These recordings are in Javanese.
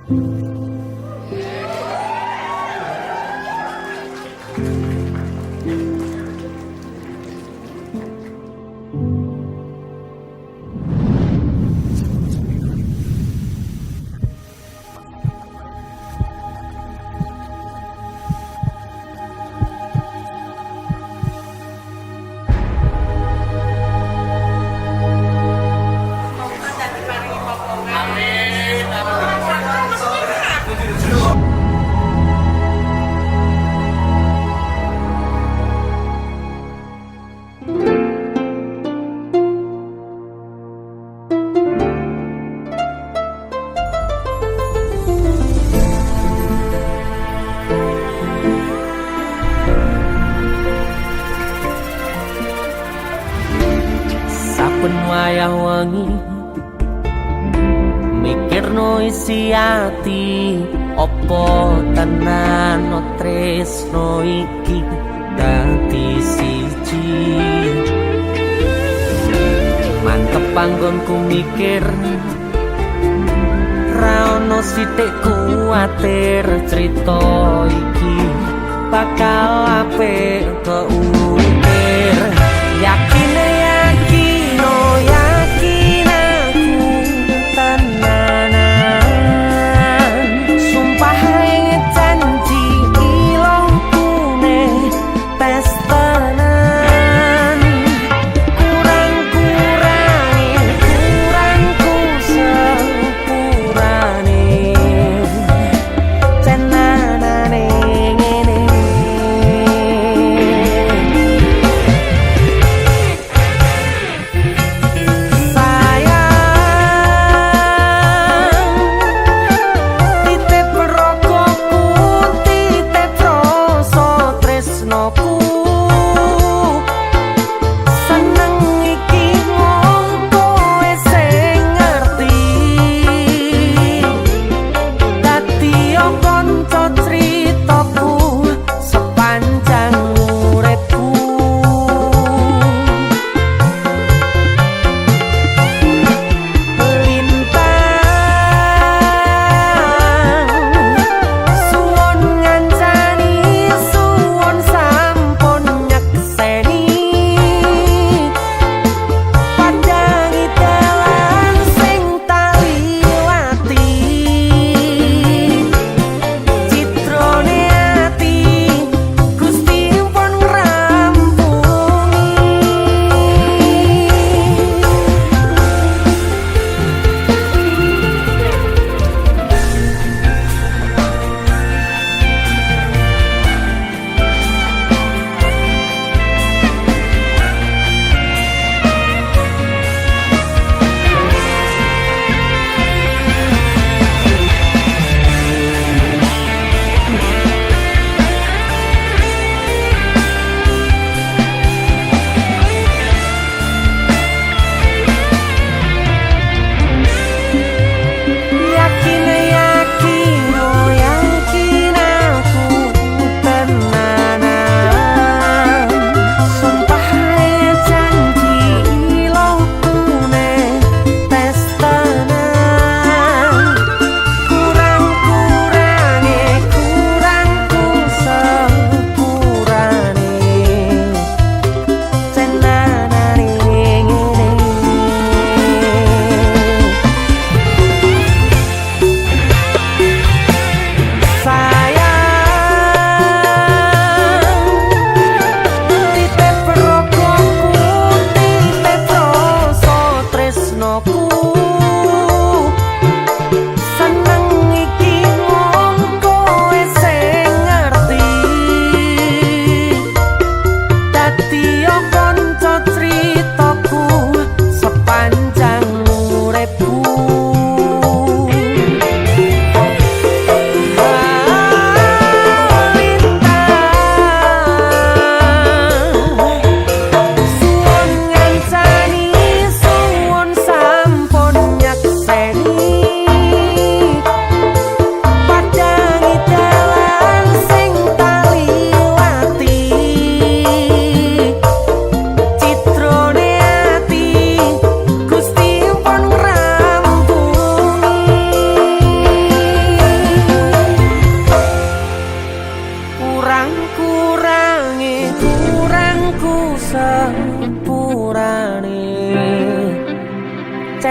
Saben wayah wengi mikirno isi ati opo tenan tresno iki dadi siji. Mantep panggonku mikir ra ono sithik kuwatir crita iki bakal apik keukir. Yakin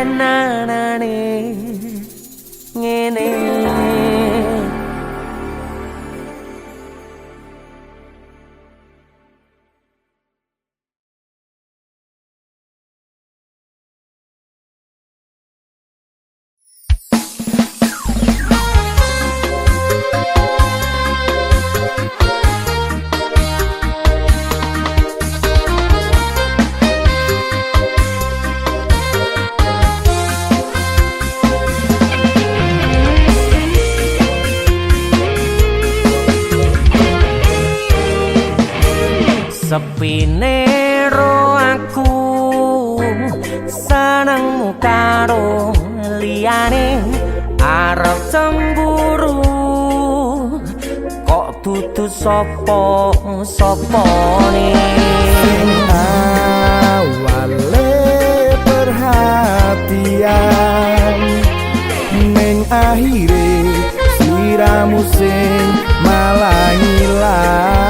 tenanane ngene. Sepine ro aku senengmu karo liyane arep cemburu kok dudu sapa-sapane awale perhatian ning akhire siramu sing malah ngilang.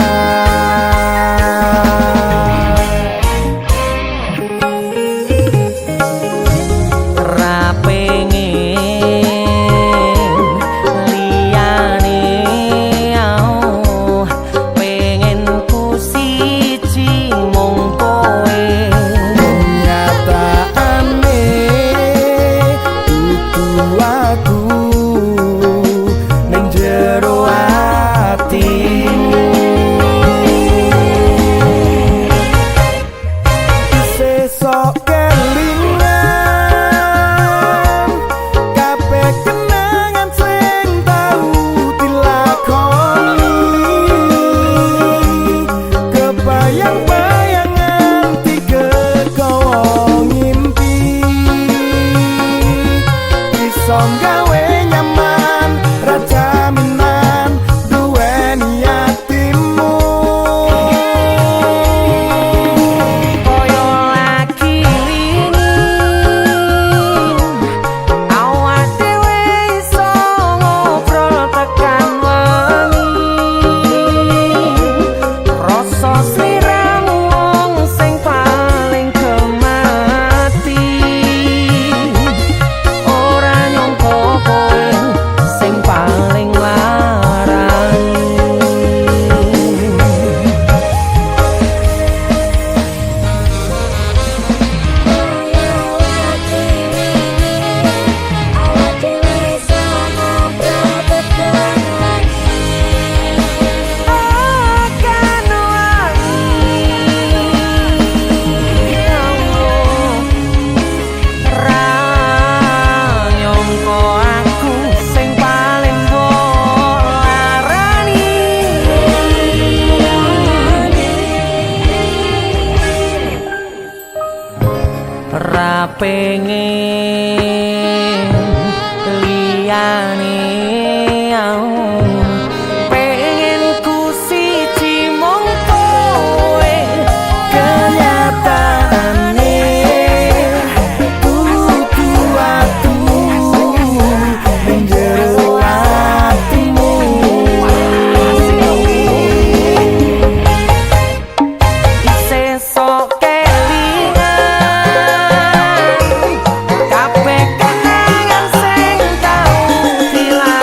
pengen liyane pengen ku siji mung kowe kenyataane kudu atu ning jero atimu isih sok kelingan kabeh kenangan sing tau hilang.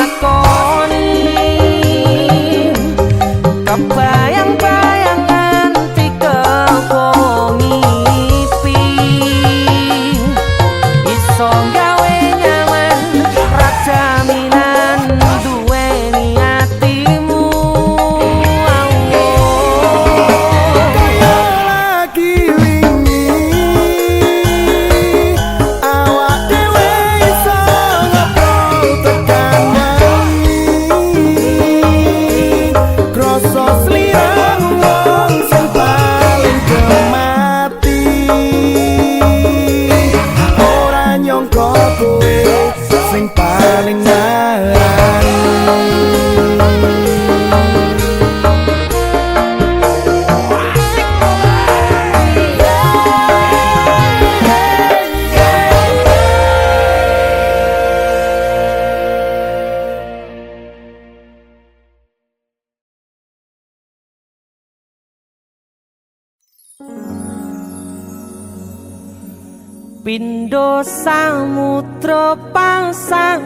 Pindho samudra pasang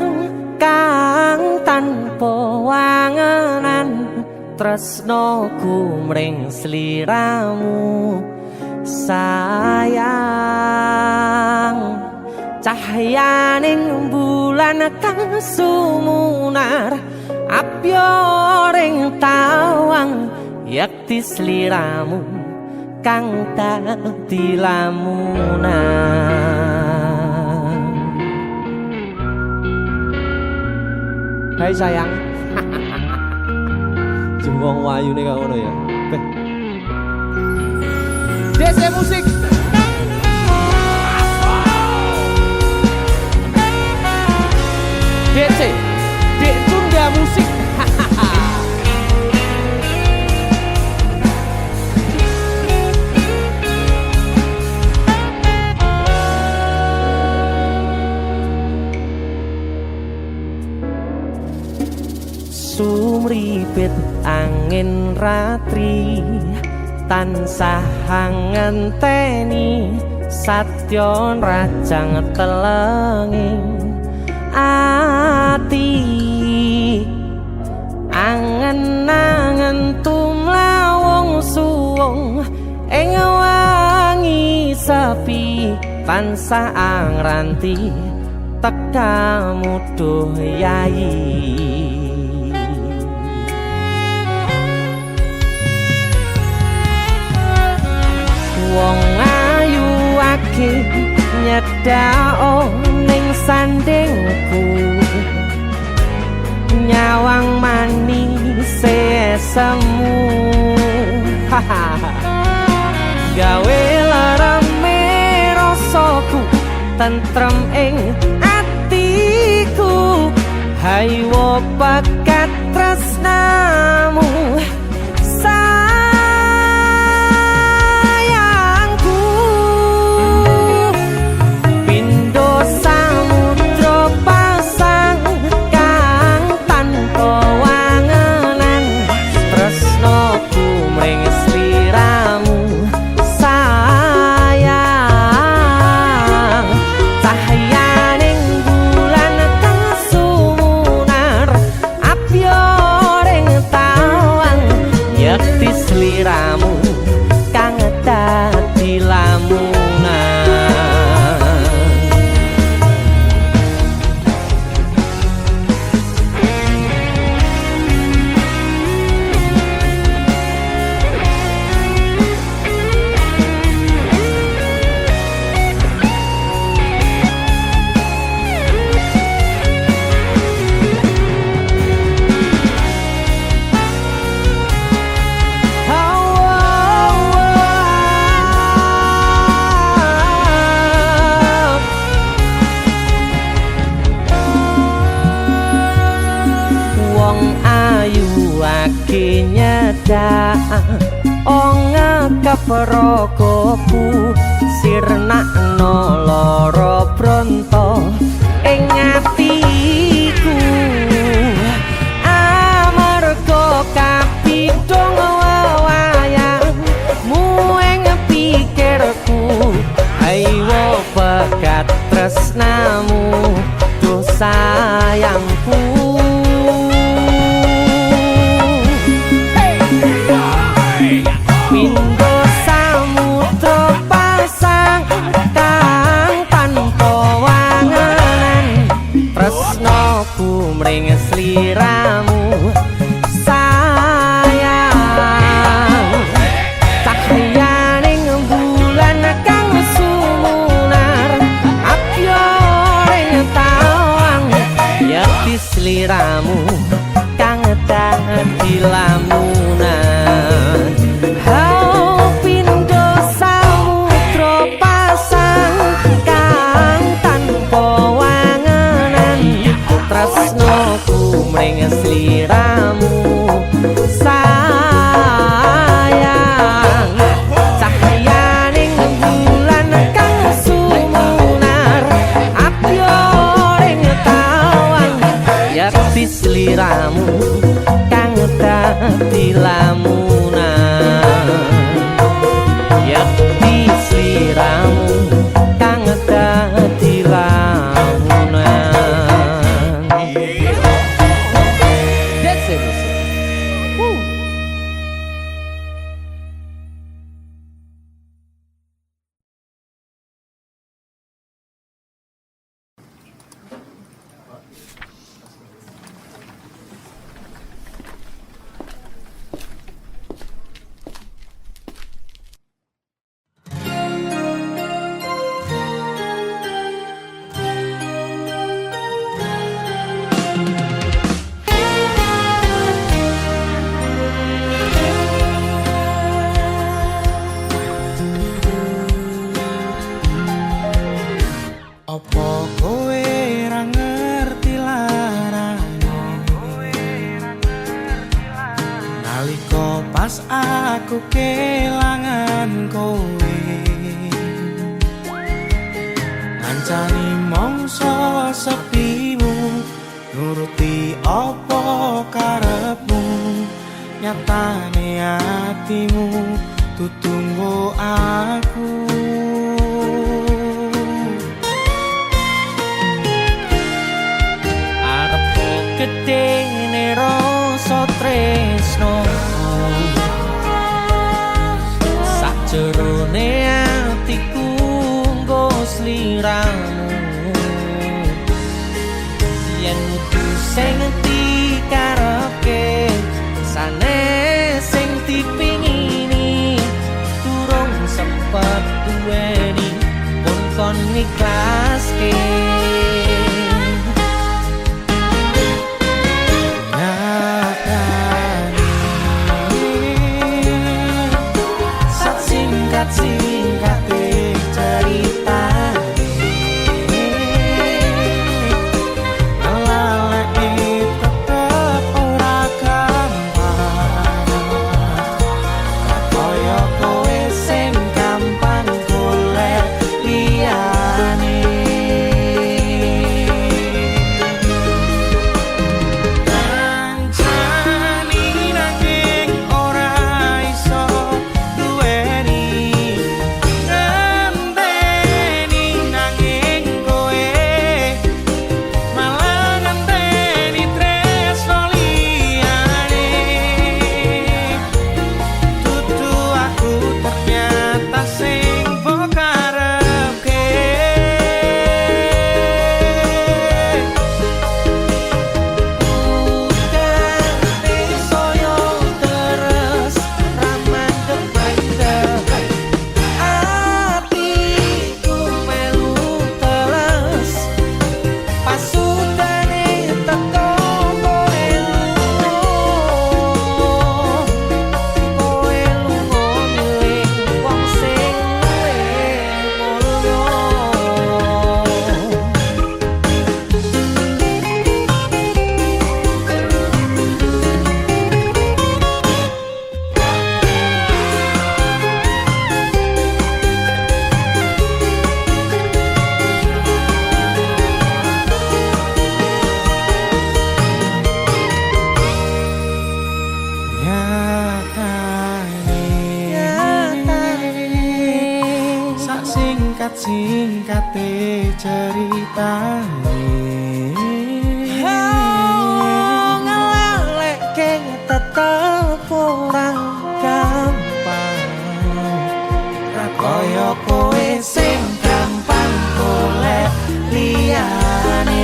kang tanpa wangenan tresnaku mring sliramu sayang cahyaning bulan kang sumunar apyoring tawang yakti sliramu kang dadi lamunan. Hai sayang. Jembong wayu nih kau ngono ya. DC musik. DC, Dek Tunda musik. Sumripit angin ratri tansah ngenteni satya rajang telenging ati angen-angen tumlawung suwung ing wangi sepi tansah angranti tekamu duh yayi. Wong ayu ake nyedhak ning sandingku nyawang manis semu gawe larame rasaku tentrem ing atiku haywo pekat tresnamu nyedak ngekep rogoku sirnakno lara bronto ing atiku amarga kapidhong wayangmu ing pikirku ayo pekat tresnamu duh sayangku. Pindho samudra pasang kang tanpa wangenan tresnaku mring sliramu sayang cahyaning bulan kang sumunar apyoring tawang yakti sliramu kang dadi lamunan. Mring sliramu sayang cahyaning bulan kang sumunar apyoring tawang yakti sliramu kang dadi lamunan yakti sliramu kang dadi pas aku kelangan kowe ngancani mongso sepimu nuruti apa karepmu nyatane hatimu tutunggu aku arepku gede rasa tresno sakjerone atiku nggo sliramu yen kudu sing dikarepke sanes sing dipingini durung sempet duweni pun kon ikhlaske singkat-singkate ceritane lalek tetep ora gampang kaya kowe sing gampang golek liyane kancani nanging ora iso duweni singkate ceritane ngelalekke tetep ora gampang ra kaya kowe sing gampang golek liyane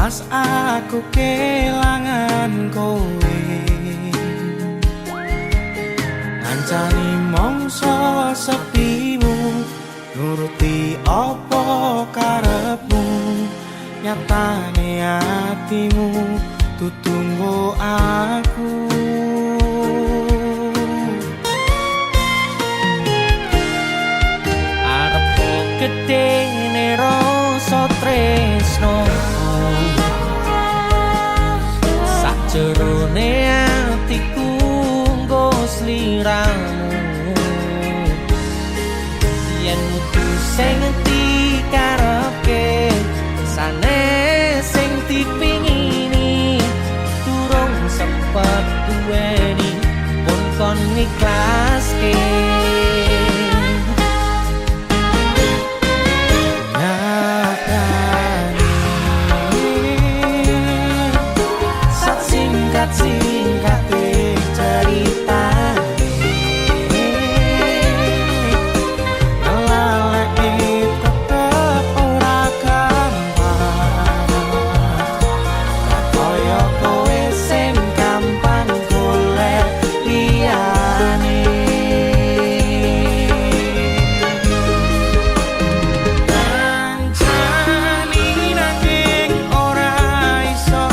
pas aku kelangan kowe ngancani mongso sepimu nuruti apa karepmu nyatane hatimu tutunggu aku arepku gede rasa tresno sakjerone atiku nggo sliramu yen kudu sing dikarepke sanes sing dipingini durung sempet duweni pun kon ikhlaske singkat cerita lalai tetep ora gampang kaya kowe sing gampang golek liyane kancani nanging ora iso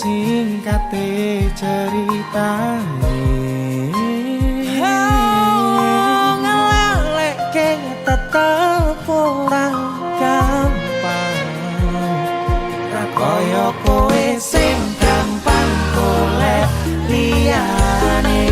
singkate ceritane ngelalekke tetep ora gampang ra kaya kowe sing gampang golek liyane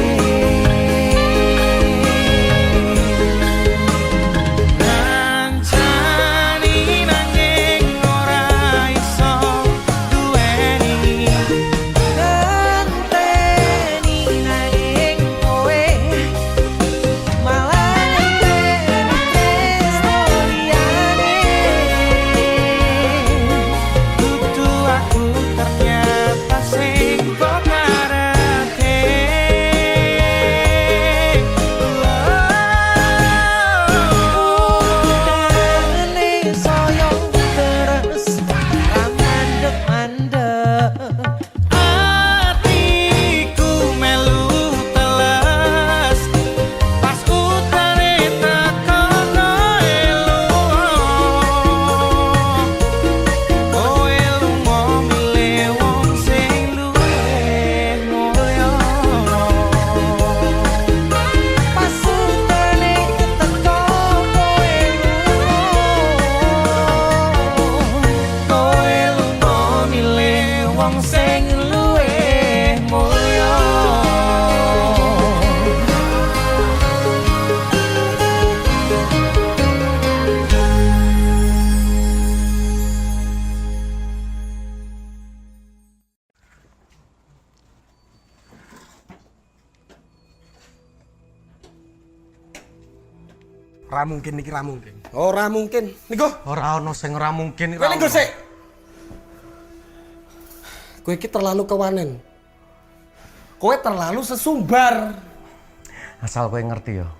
Ora mungkin iki ora mungkin. Ora mungkin. Niku ora ono sing ora mungkin iki. Niku sik. Kowe iki terlalu kewanen. Kowe terlalu sesumbar. Asal kowe ngerti yo.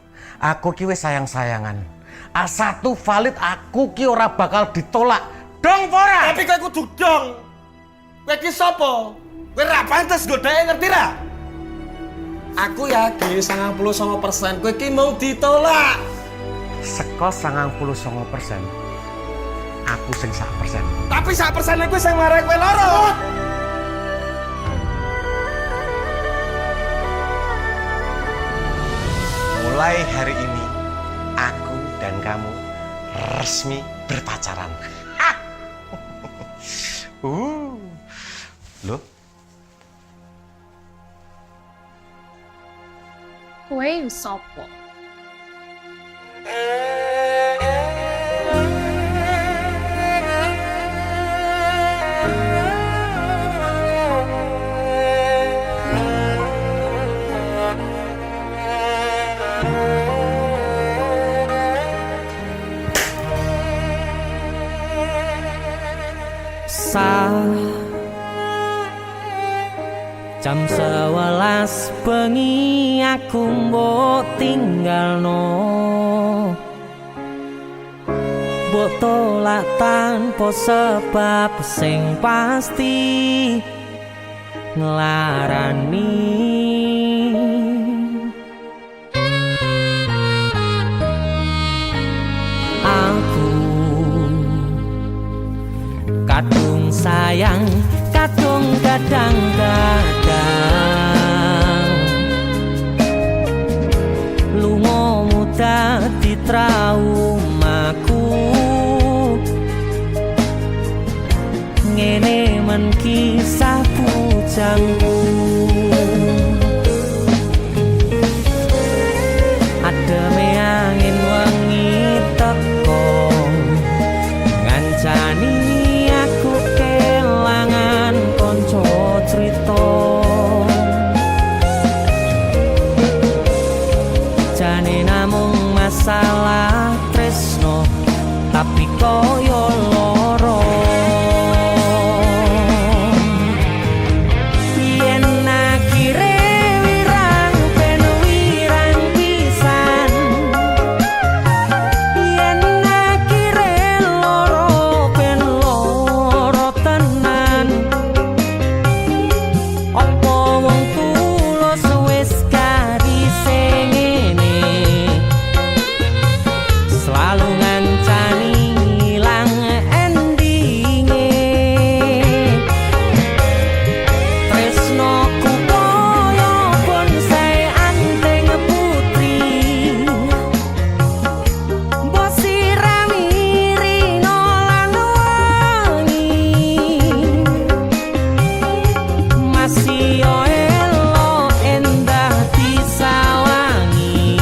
Aku ki wis sayang-sayangan A1 valid aku ki ora bakal ditolak. Dong ora? Tapi kowe kudu dong. Kowe ki sapa? Kowe ra pantes godheke ngerti ra? Aku yakin 99% kowe ki mau ditolak. Seko 99%. Aku sing 1%. Tapi 1% kowe sing marai kowe loro. Mulai hari ini aku dan kamu resmi berpacaran. Loh? Kowe sopo? Jam 11 bengi aku mbok tinggalno, mbok tolak tanpa sebab sing pasti nglarani. Aku kadung sayang, kadung kadang-kadang lungamu dadi traumaku. Ngene men kisah bujangku, ademe angin wengi teko ngancani aku kelangan konco cerita. Jane namung masalah tresno, tapi koyo loro. Yen akhire wirang ben wirang pisan, yen akhire loro ben loro tenan. Apa wong tulus wis karise ngene, selalu ngancani ilang endinge. Tresnoku koyo bonsai anteng putri, mbok sirami rino lan wangi. Masih yo elo endah disawangi,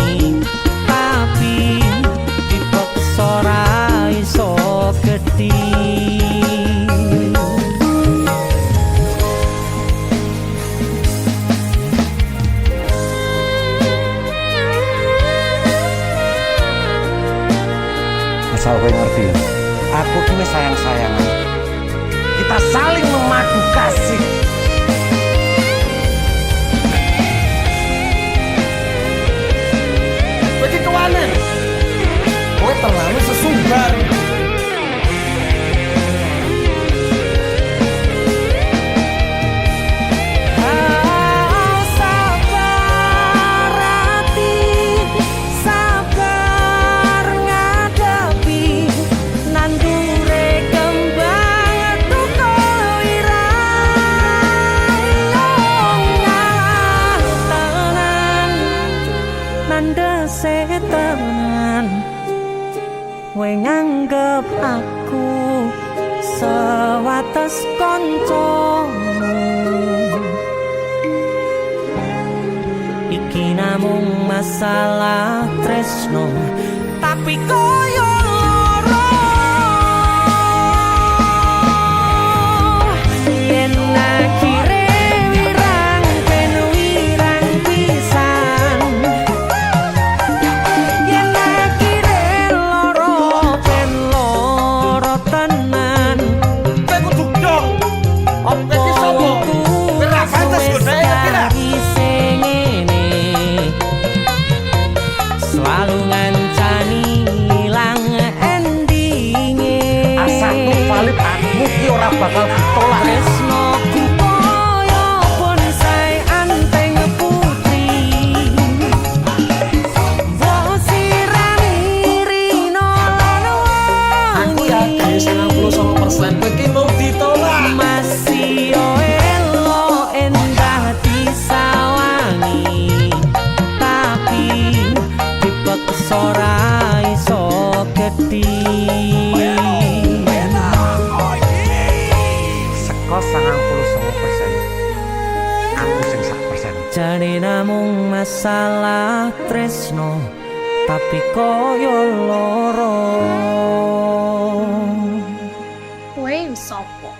tapi dipaksa ra iso gedhi. Asal kowe ngerti ya, aku kini sayang-sayangan. Kita saling memadu kasih. Kowe ki kewane. Kowe terlalu sesumbar. Sabar hati, sabar ngadepi nandure kembang duka irang tenan, nandese tenan. Kowe nganggep aku sewates koncomu, iki namung masalah tresno, tapi koyo loro. Yen akhire wirang ben wirang pisan, yen akhire loro ben loro tenan. Kowe kudu dong. Apa Kowe ki sapa? Kowe ra pantes godheke ngerti ra? sing ngene, selalu ngancani wae namung masalah tresno tapi koyo loro. Kowe sopo?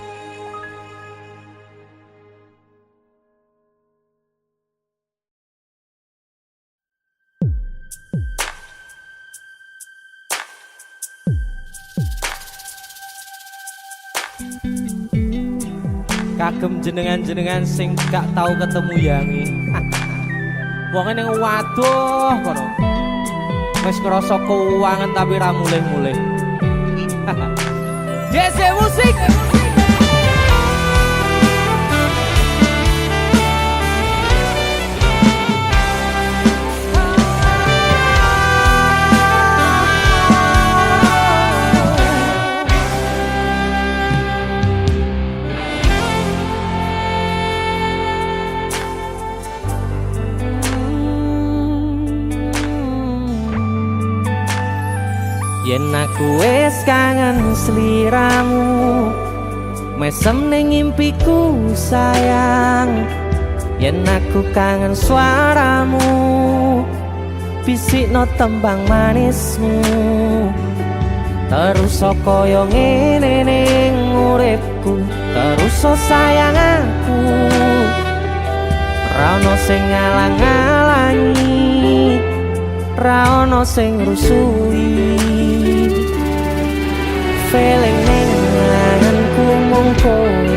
Kagem jenengan-jenengan sing gak tau ketemu yangi. Wong ning waduh kono. Wis krasa keuangan tapi ra mulih-mulih. JC Musik. Yen aku wis kangen sliramu, mesem ning impiku sayang. Yen aku kangen suaramu, bisikno tembang manismu. Terus kaya ngene ning uripku, terus sayang aku. Ra ono sing ngalang-alangi, ra ono sing rusui. Feeling ning anganku mung kowe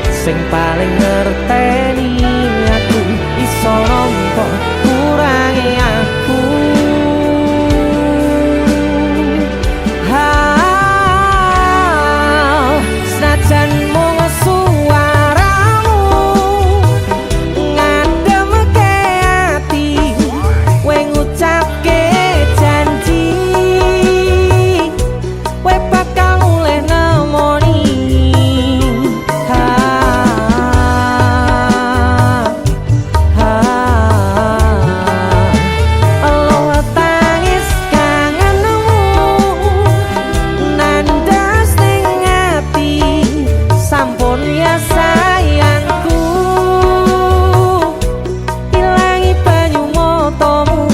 sing paling ngerteni aku. Iso nampa kurangi aku. Senajan mung suaramu ngademke ati, kowe ngucapke janji kowe bakal mulih nemoni. Elo tangis kangenmu nandas ning ati, sampun ya sayangku. Ilangi banyu matamu,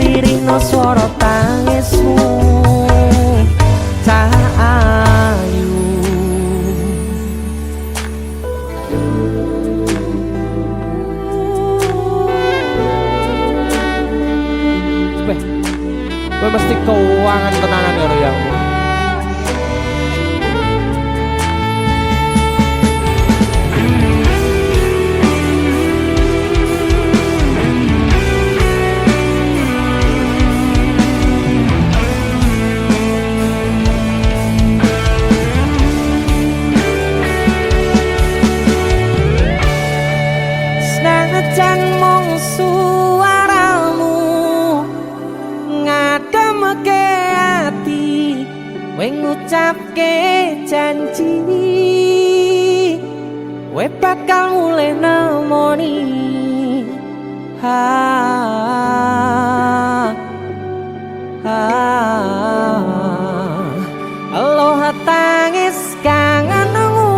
lirihno swara tangismu. Cahayu kowe mesti keuangan tenanan karo yamu. Senajan mung suaramu ngademke ati, kowe ngucapke janji kowe bakal mulih nemoni. Aloha tangis kangenmu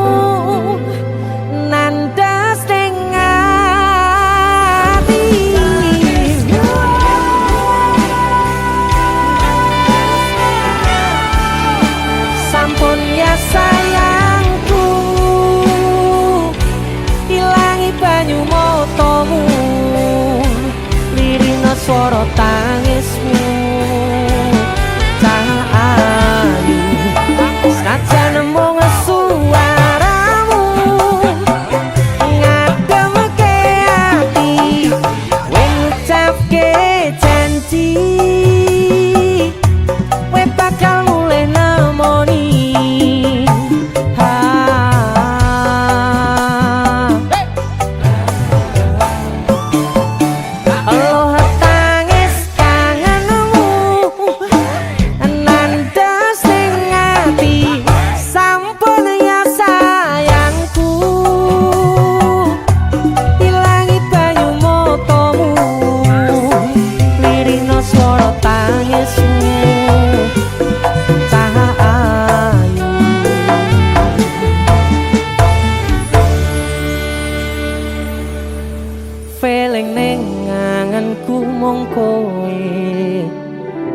nandas ning ati. Sampun ya sayangku, ilangi banyu matamu, lirihno swara tangismu.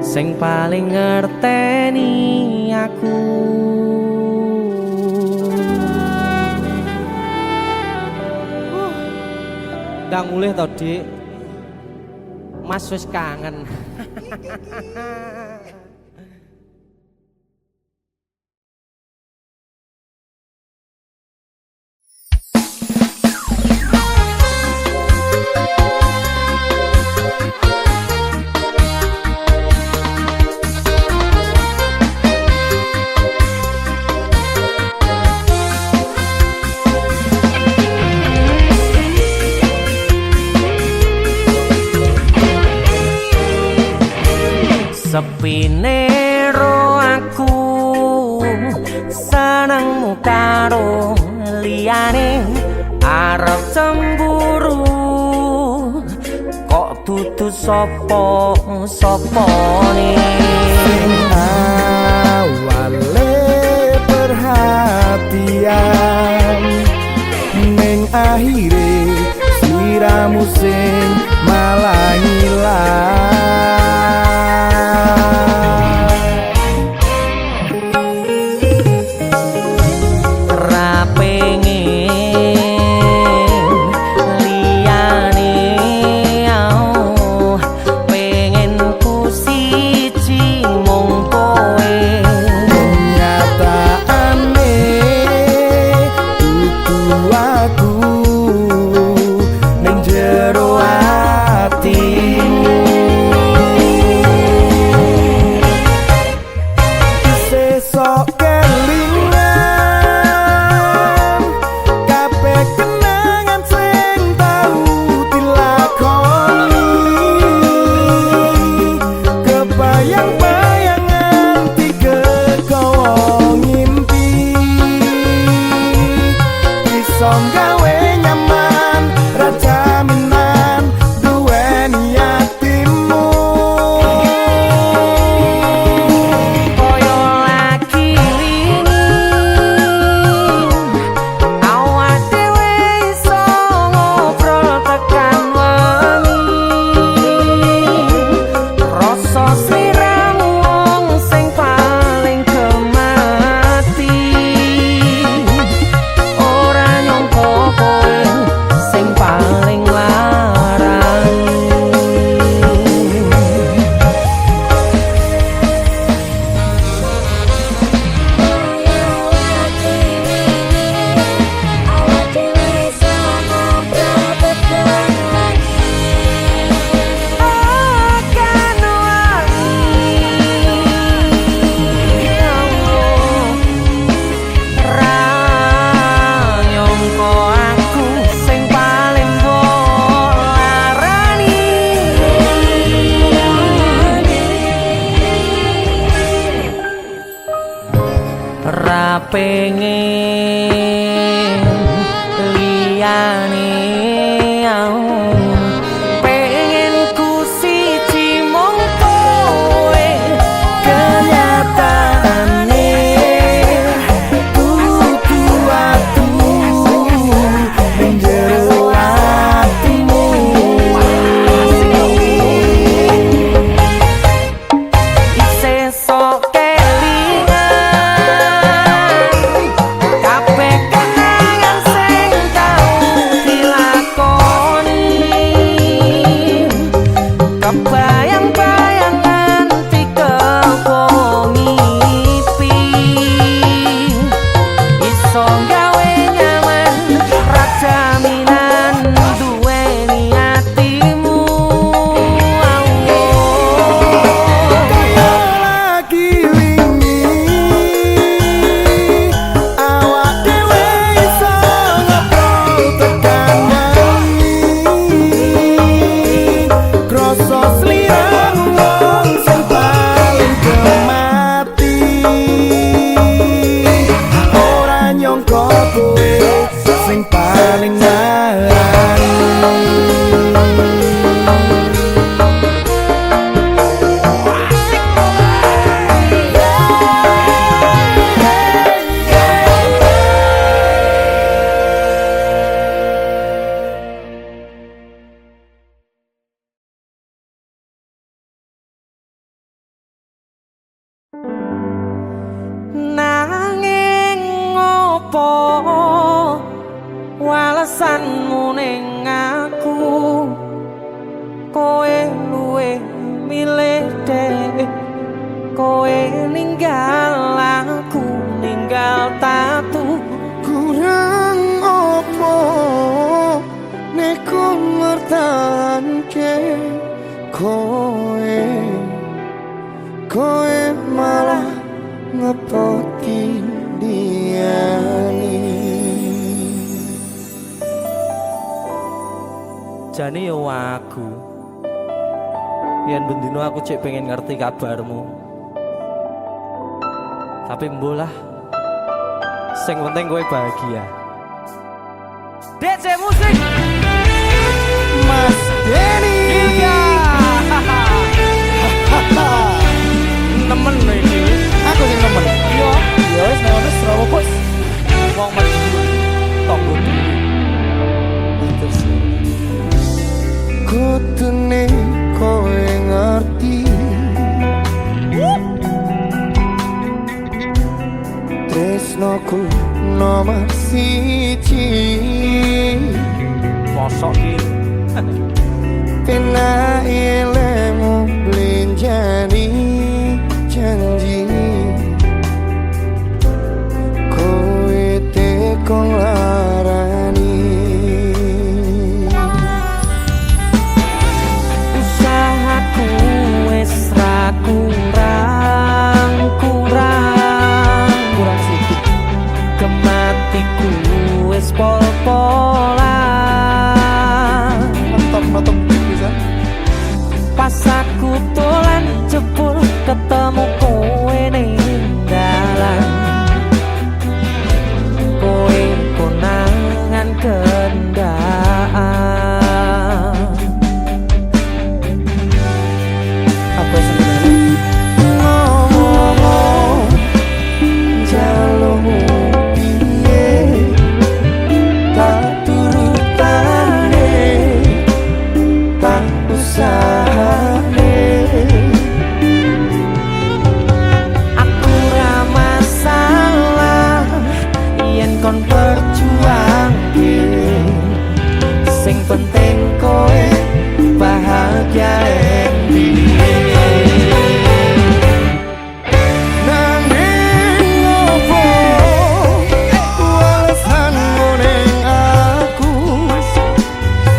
sing paling ngerteni aku. Ndang mulih to, Dik. Mas wis kangen. Sepine ro aku senengmu karo liyane arep cemburu kok dudu sapa-sapane sing awale perhatian ning akhire sliramu sing malah ngilang. Pengen liyane pengen ku siji mung kowe kenyataane kudu atu ning jero atimu sesuk kelingan ninggal aku ninggal tatu. Kurang opo neko ngertanke koe malah ngepoti diani. Jane yo aku yen bendino aku cek pengen ngerti kabarmu, tapi mbolah sing penting kowe bahagia. DJ musik Mas Denny Ilga nemen lho iki. aku sing nemen. Yo Ya wis nek wis rawo bos. wong mati tonggo dhewe. Kutune kowe ngerti tresnoku nomor siji. Mosok iki Pena ilmu blenjani janji kowe tekong larani. usahaku wis ra kurang sithik, kematiku wis pol-polan. Mantap bisa. Pas aku dolan jebul ketemu kowe ning dalan, kowe konangan kendaan. Apa sebenarnya? Ngomong jalurmu piye tak turutane tak usahane. Aku ra masalah yen kon perjuangke, sing penting kowe bahagia endi. Nanging opo alasanmu ning aku,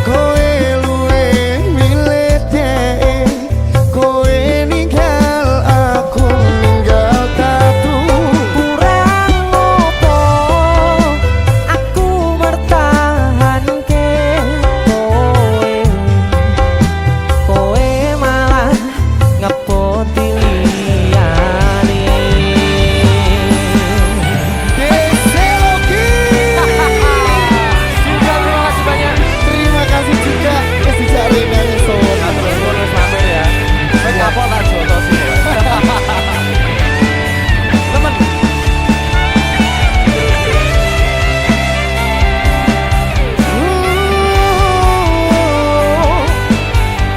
kowe luwe milih dhek, kowe ninggal aku ninggal tatu. Kurang opo aku mertahanke kowe malah ngepoti liyane. Deseloki. Juga terima kasih banyak. Terima kasih juga wis dijak nang son. Terus bonus mampir ya. Wes kapok tak joto sih. Temen.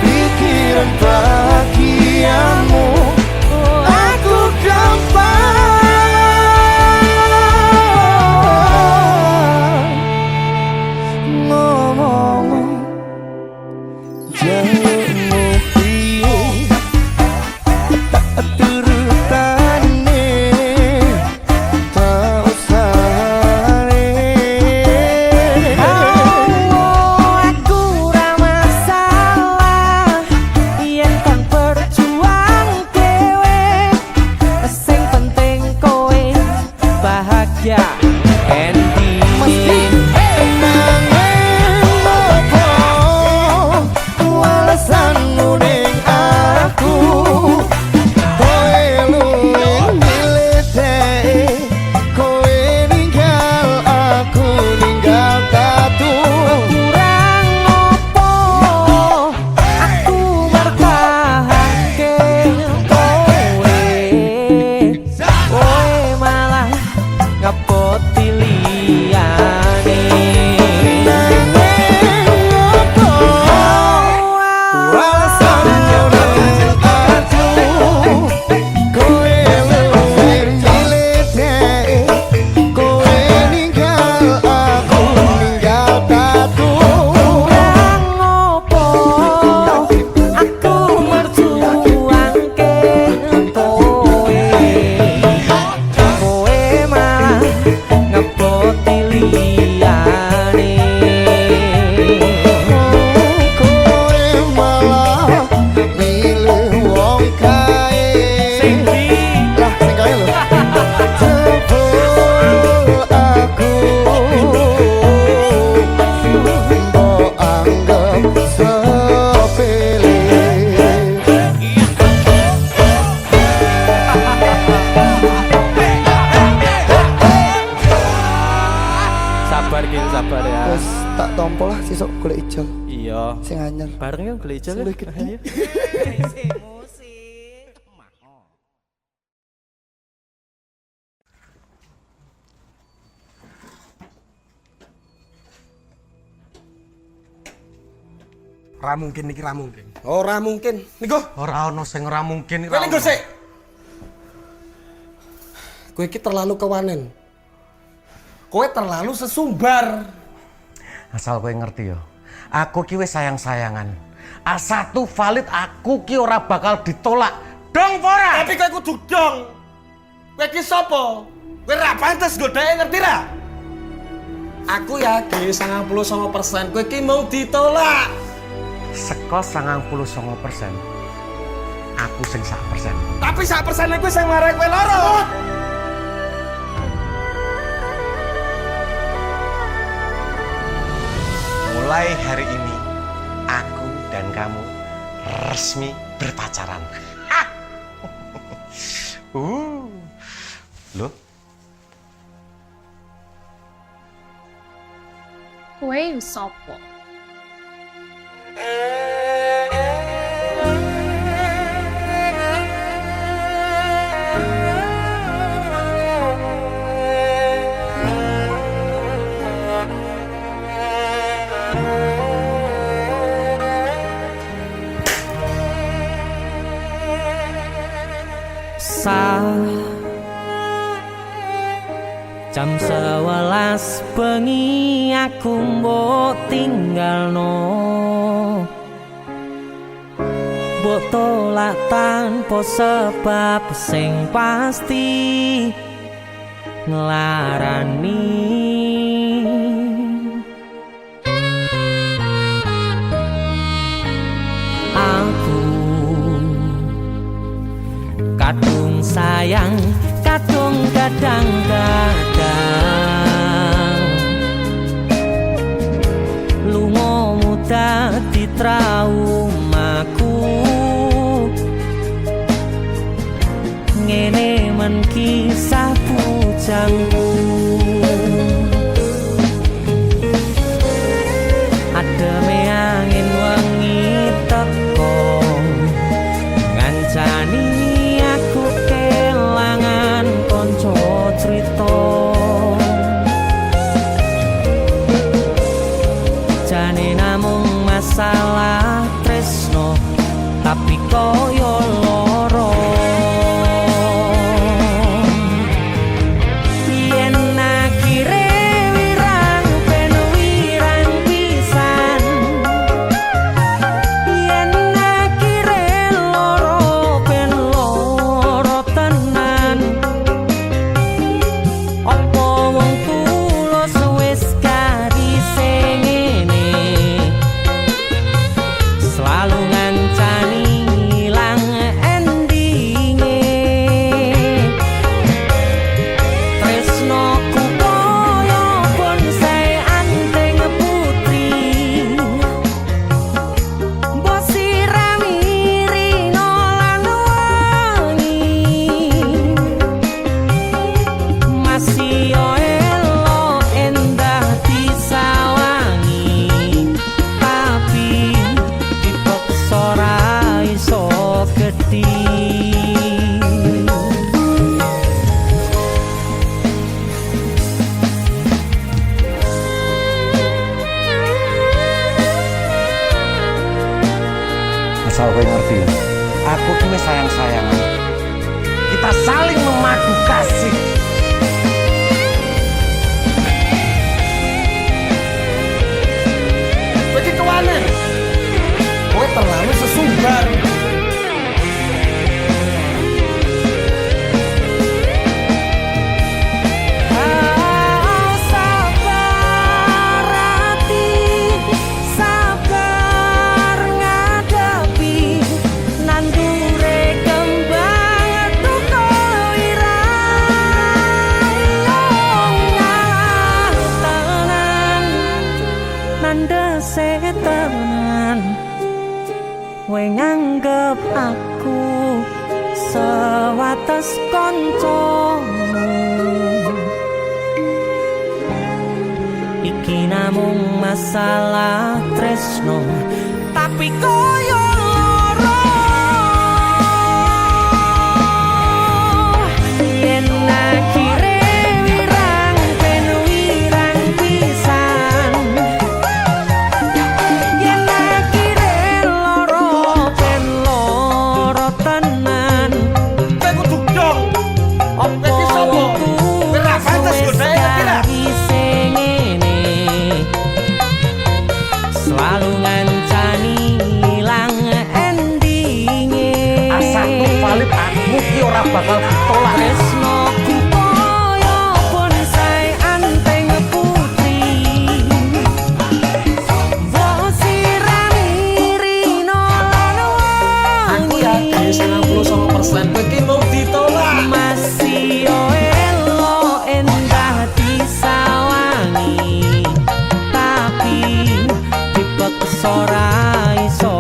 Pikiran bahagiamu aku gampang ngomong jalurmu piye tak turutane tak usahane. Aku ra masalah yen kan perjuang kowe, sing penting kowe bahagia endi. Alasanmu ning aku, kowe luwih milih dhek, kowe ninggal aku ninggal tatu. Kurang opo aku bertahanke kowe malah ngepot Wes tak tompo lah sesuk golek ijol Iya. sing anyar. Bareng yo golek ijol. Sing gede. Ra mungkin iki ra mungkin. Ora mungkin. Niku, Ora ono sing ora mungkin. kowe niku sik. Kowe iki terlalu kewanen. Kowe terlalu sesumbar. Asal kowe ngerti yo. Aku ki wis sayang-sayangan. A1 valid aku ki ora bakal ditolak. Dong ora? Tapi kowe kudu dong. Kowe iki sapa? Kowe ra pantes godheke ngerti ra? Aku yakin 99% kowe iki mau ditolak. Seko 99%. Aku sing 1%. Tapi 1% kowe sing marai kowe loro. Mulai hari ini aku dan kamu resmi berpacaran. Loh, Kowe sopo? Jam 11 bengi aku mbok tinggalno, mbok tolak tanpa sebab sing pasti nglarani. Aku kadung sayang, kadung kadang-kadang lunga dadi traumaku. Ngene men kisah bujangku. Ademe angin wengi teko ngancani aku kelangan konco crita. Jane namung masalah tresno tapi koyo loro. Yen akhire wirang ben wirang pisan, yen akhire loro ben loro tenan. Apa wong tulus wis karise ngene, selalu ngancani ilang endinge. Tresnoku koyo bonsai anteng putri, mbok sirami rino lan wangi. Masih yo elo endah disawangi, tapi dipaksa ora iso gedhi. asal kowe ngerti yo. Aku ki wis sayang-sayangan. Kita saling memadu kasih. Kowe iki kewanen. Kowe terlalu sesumbar. Sabar hati, sabar ngadepi nandure kembang tukul irang tenan, nandese tenan. Kowe nganggep aku sewates kancamu, iki Jadi namung masalah tresno, tapi koyo loro. Yen akhire wirang ben wirang pisan, yen akhire loro ben loro tenan. Kowe kudu dong. Kowe iki sapa? Kowe ra pantes godhae ngerti ra? Selalu ngancani ilang endinge. Asal valid aku ki ora bakal ditolak. Tresnoku koyo bonsai anteng putri. Wo siramiri Aku yakin 99% kowe iki mau ditolak. masih elo endah disawangi, tapi dipaksa ora iso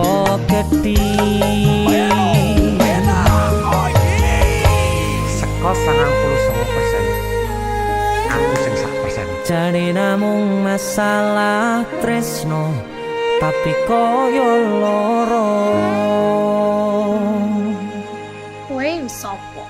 gedhi. Seko 99%. Aku sing 1%. Jane namung masalah tresno, tapi koyo loro. Kowe sopo?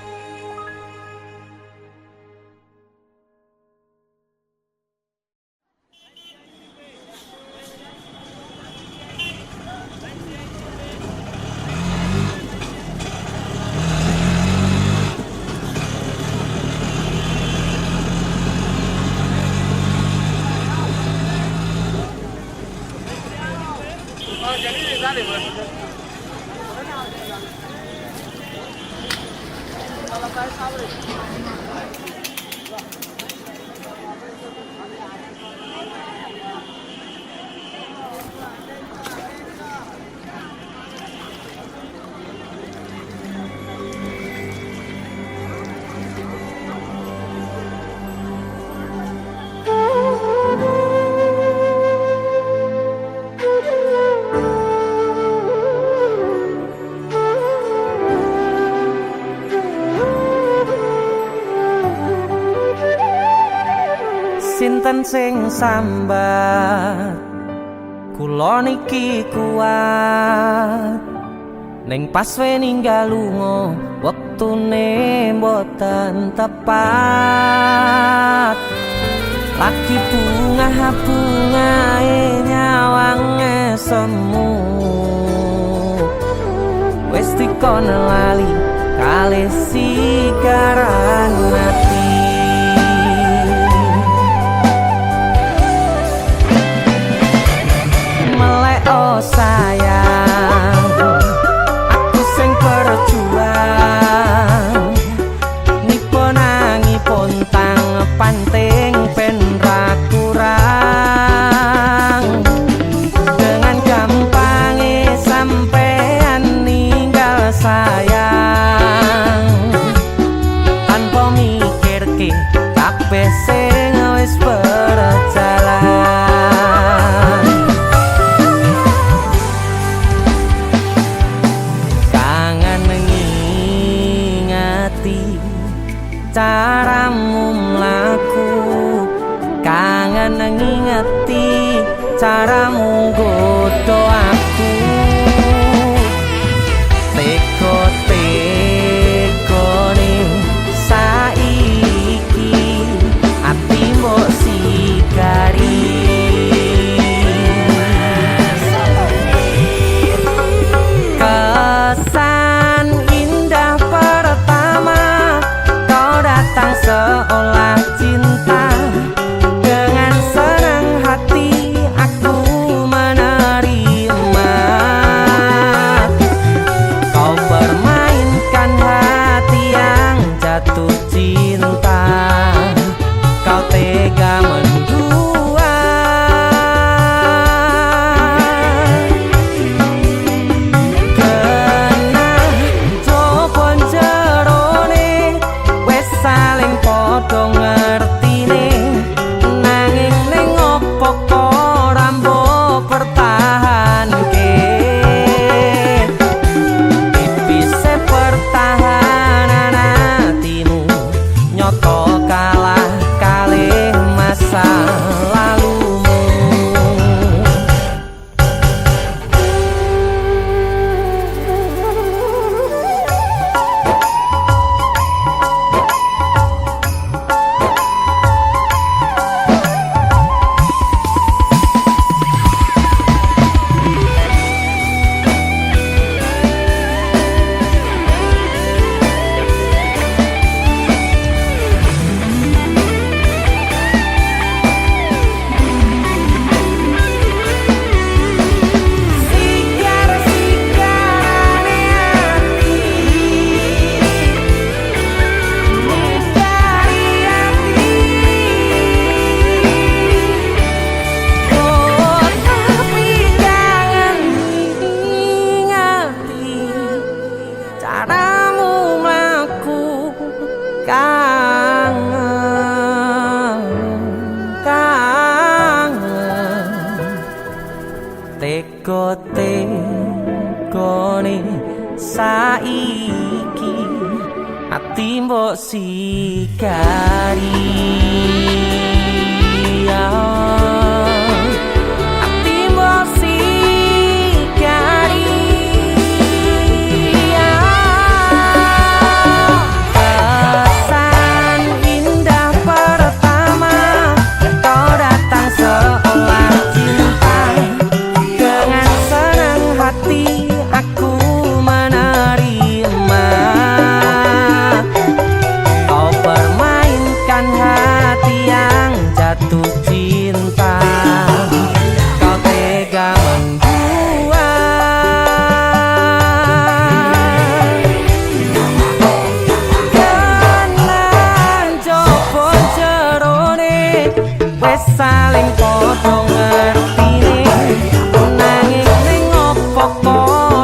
Sinten sing sambat kula niki kuat, ning pas we ninggal lunga wektune mboten tepat. Lagi bunga-bungae nyawange semu, wis dikon lali kalih sikaran mati. Oh sayang, aku sing berjuang, niponangipun tang panting ben ra kurang. Dengan gampangnya sampean ninggal sayang, tanpa mikirke kabeh sing wis berjalan. Caramu mlaku, kangen ngingeti caramu godho aku. Teko-tekone saiki ati mbok sigari. Kesan indah pertama kau datang seolah cinta, dengan senang hati aku menerima. Tegone saiki ati mbok sikari ati mbok sikari kesan indah pertama kau datang seolah cinta dengan senang hati aku menerima kau permainkan hati yang jatuh cinta kau tega membuat kanan jopo jerone wes saling podo ngertine nanging ning opo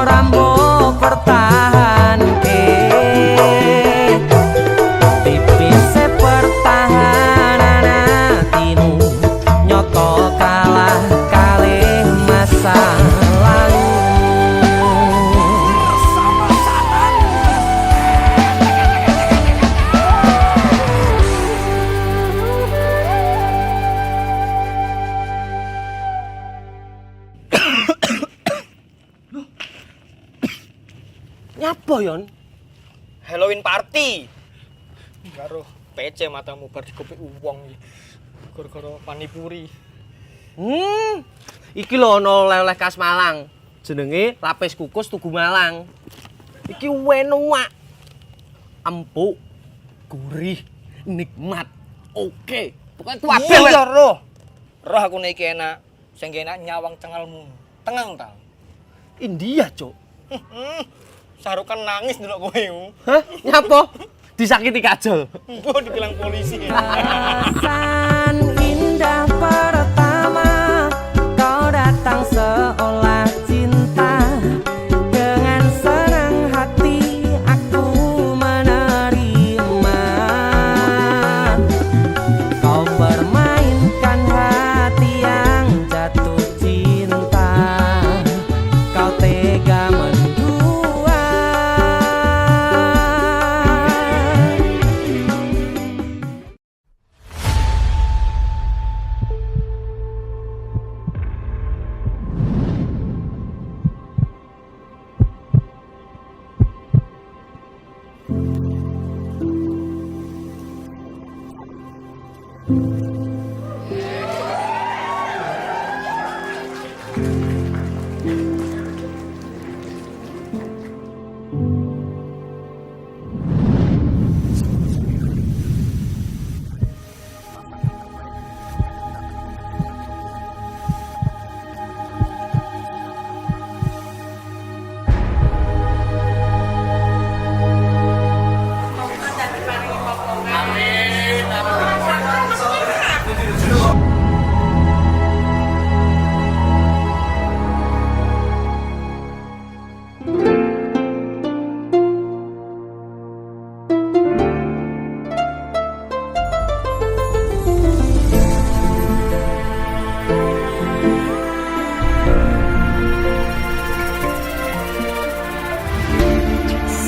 ora mbok pertahanke tipise pertahanan atimu nyoto kalah kalih masa lalu nyapa yon Halloween party. Karo PC matamu bar dikopi uwong iki. Gara-gara panipuri. Iki lho ana oleh-oleh khas Malang. Jenenge lapis kukus Tugu Malang. Iki enak. Empuk, gurih, nikmat. Oke. Pokoke kabeh Iya roh. Roh aku nek iki enak. Sing enak nyawang cengalmu. Tengang ta. India, Cuk. Sarukan nangis ndelok kowe. Hah? Nyapa? Disakiti kajol. Mbok dibilang polisi. Kesan indah pertama kau datang seolah cinta dengan senang hati aku menerima kau permainkan hati yang jatuh cinta kau tega menduat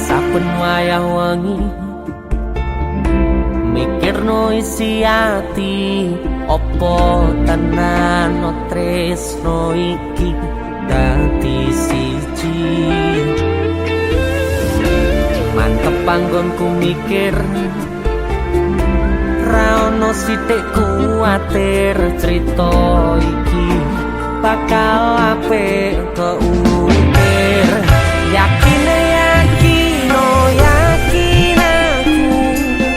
saben wayah wengi mikirno isi ati opo tenan tresno iki dadi siji mantep panggonku mikir ra ono sithik kuwatir crita iki bakal apik keukir yakin oh yakin aku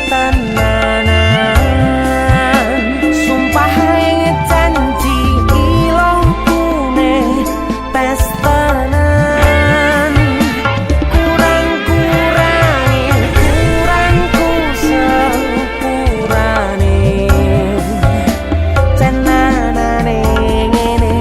tenanan sumpah yang janji ilongku ne tes tenan kurangku sepurane cenanane ngene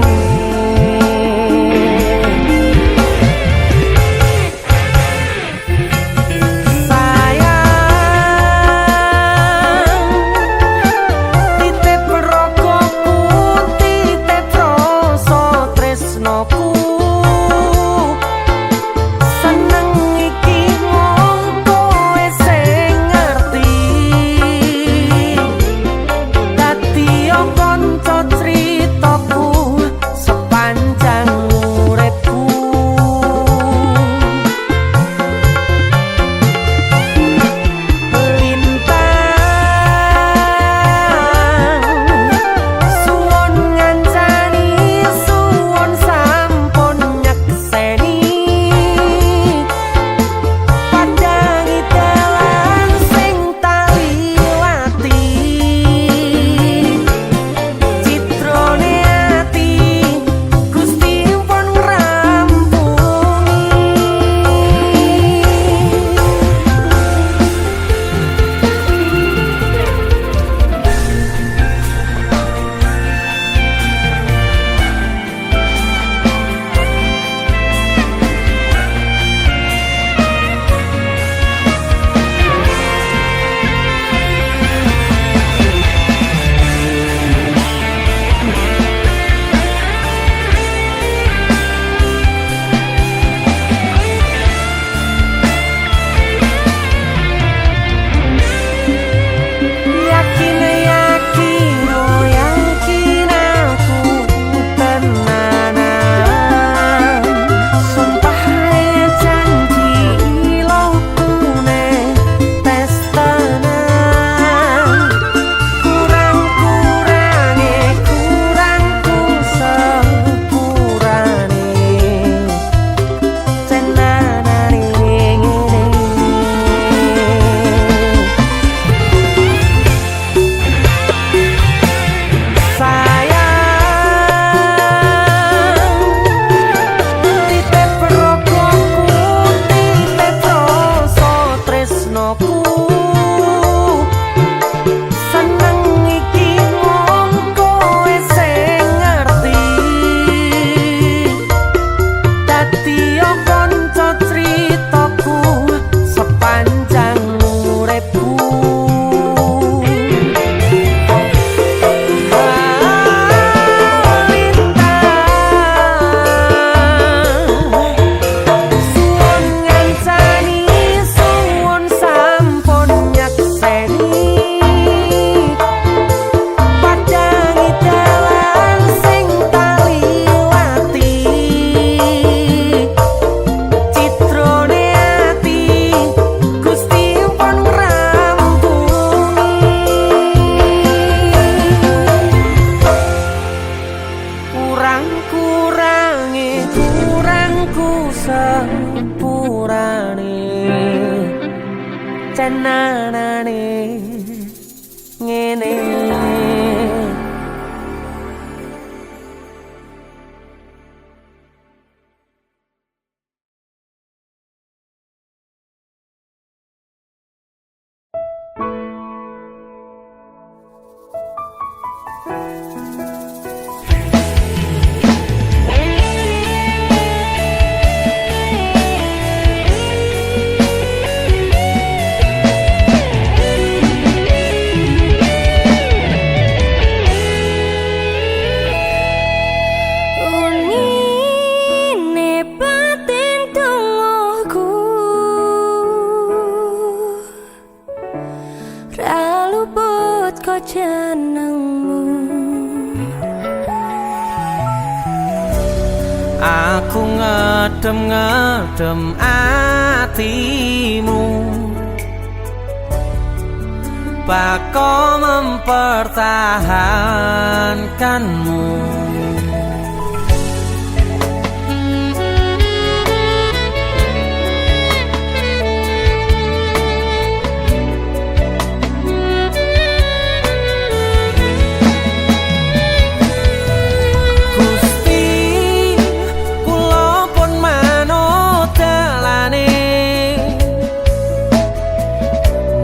anane ngene. Aku ngedem-ngedem atimu, bako mempertahankanmu.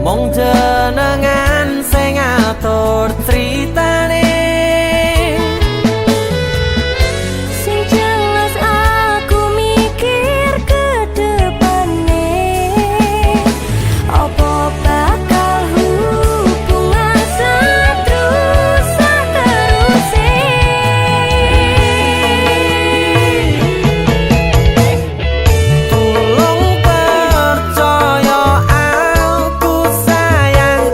Mong jenengan sing ngatur critane, sing jelas aku mikir ke depane, apa bakal hubungan seterusnya tolong percaya aku sayang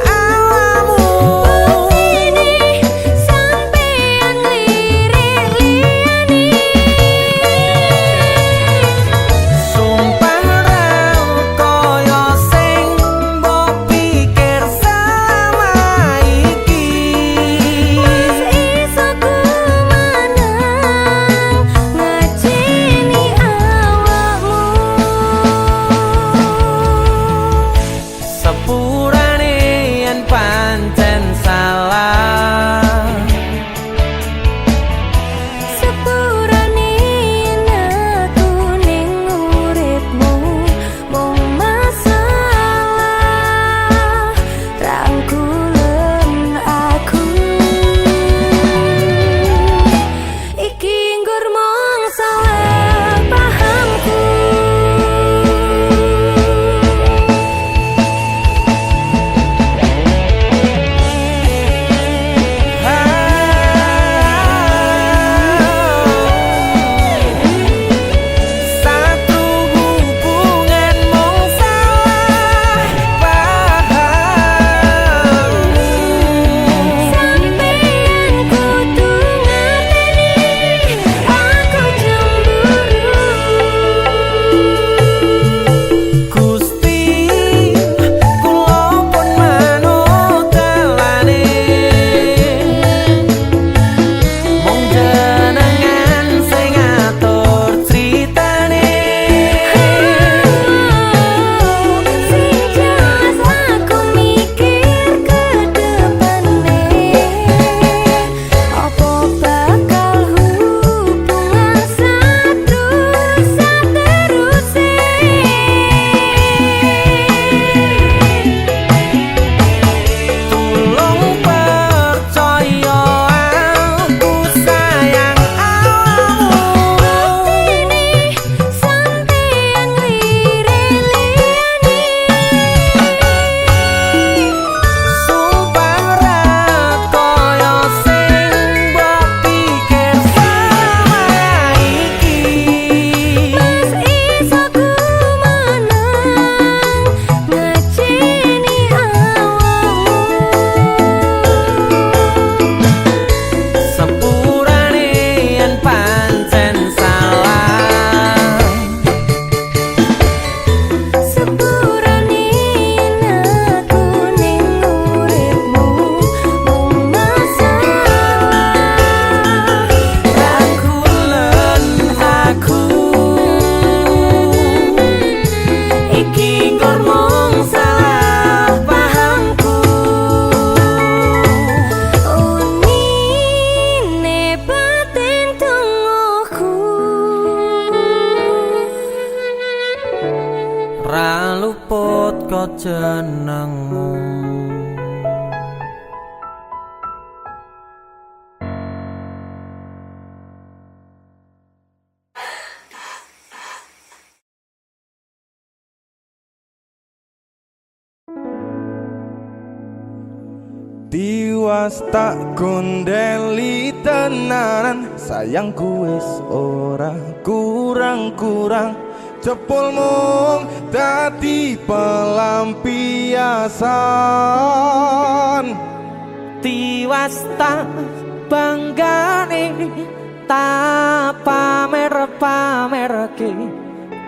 Tiwas tak gondeli tenanan, sayangku wis ora kurang-kurang. Cepul mung dadi pelampiasan. Tiwas tak banggane tak pamer-pamerke,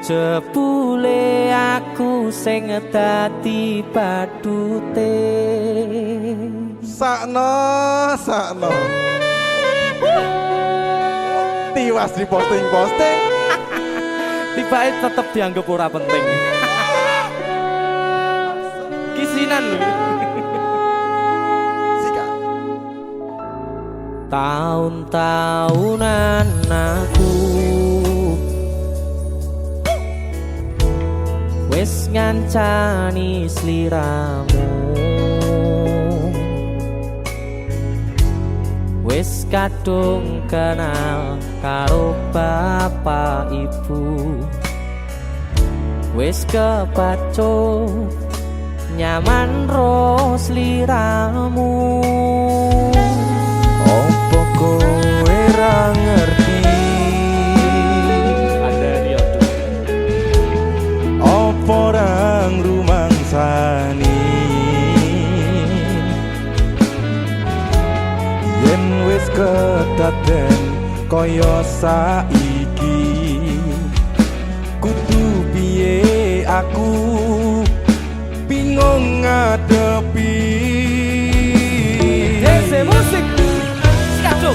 jebule aku sing dadi badute. Sakno Tiwas di posting Tibae tetep dianggap ora penting. Kisinan lho. Tahun-tahunan aku wis ngancani sliramu, wis kadung kenal karo bapak ibu, wis kepacut nyaman ro sliramu. Opo kowe ra ngerti? Andani aduh. Opo ra ngrumangsani? Yen wis kedaden kaya saiki, kudu piye aku bingung ngadepi. Dese musik skato.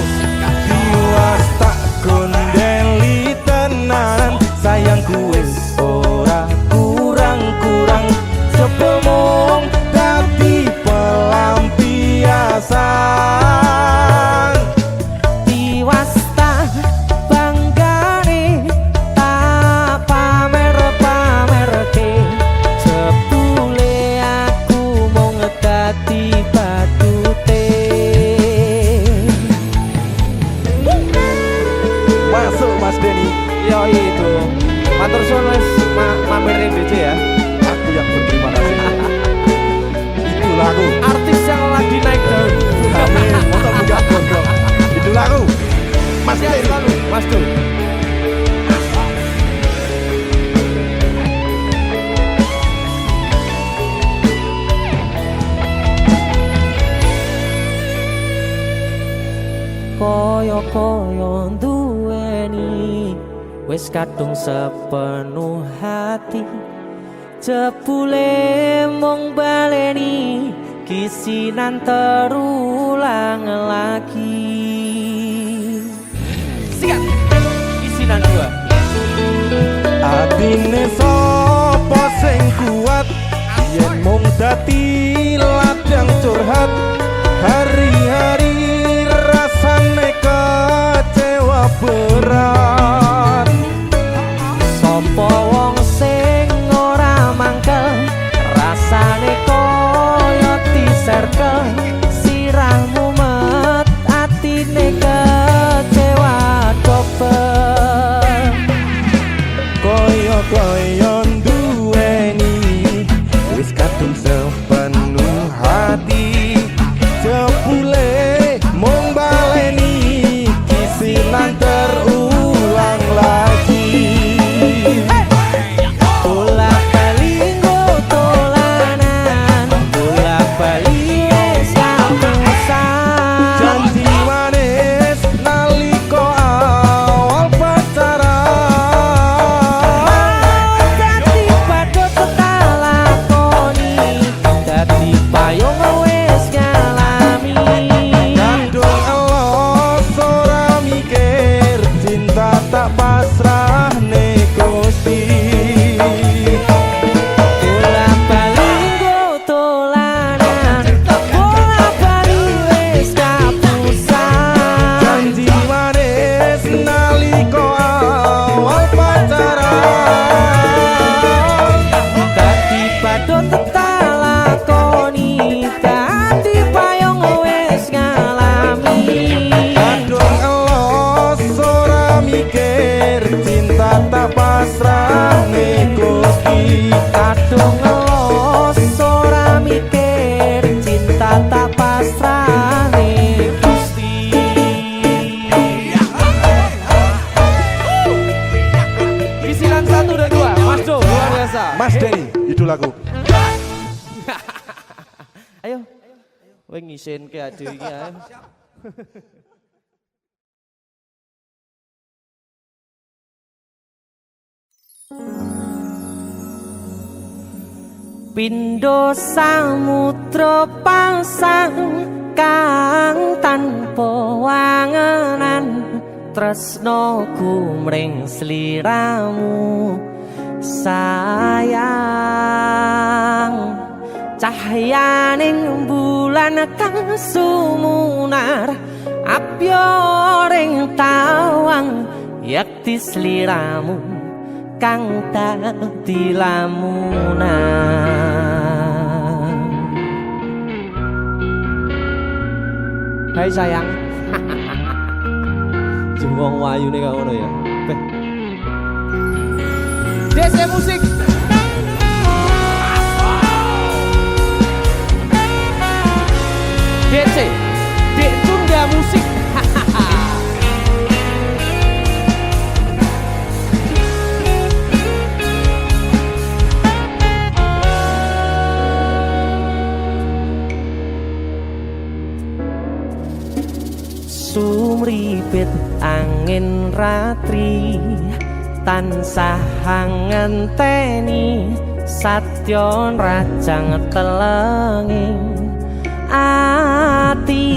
Tiwas tak gondeli tenan, sayangku wis ora kurang-kurang. Sepemong dadi pelampiasan. Tiwas tak banggane tak pamer-pamerke, jebule aku mung dadi badute. Masuk Mas Denny. Yo itu matur suwun wis mampir ning DC ya. Aku yang berterima kasih. Itulah aku. Artis yang lagi naik daun. Amin. Masa buka gondrong. Itulah aku. Mas Sehat Denny. selalu, Mas Du. Koyo-koyo duweni wis kadung sepenuh hati, jebule mung baleni kisinan terulang lagi. Sikat kisinan dua. Atine sapa sing kuat yen mung dadi ladang curhat, hari-hari rasane kecewa berat. Sopo wong sing ora mangkel, rasane koyo diserkel, sirahmu met atine kecewa dobel. Koyo-koyo duweni wis kadung sepenuh hati. Kowe ngisinke ade iki ae. Pindho samudra pasang kang tanpa wangenan tresnaku mring sliramu sayang cahyaning bulan kang sumunar apyoring tawang yakti sliramu kang dadi lamunan. Hai sayang. Jengwong wayu nih ngono ya. DC musik. DC. Dek Tunda musik. Sumripit angin ratri tansah ngenteni satyon rajang telenging ati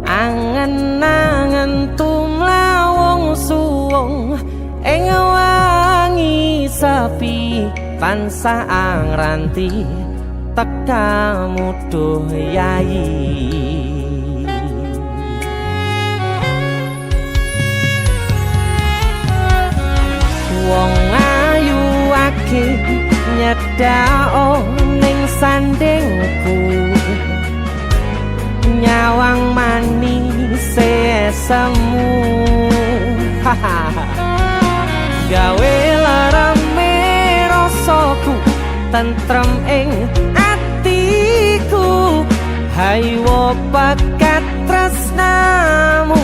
angen-angen tumlawung suwung ing wangi sepi tansah angranti tekamu duh yayi. Wong ayu ake nyedhak ning sandingku nyawang manis semu gawe larame rasaku tentrem ing atiku haywo bakat tresnamu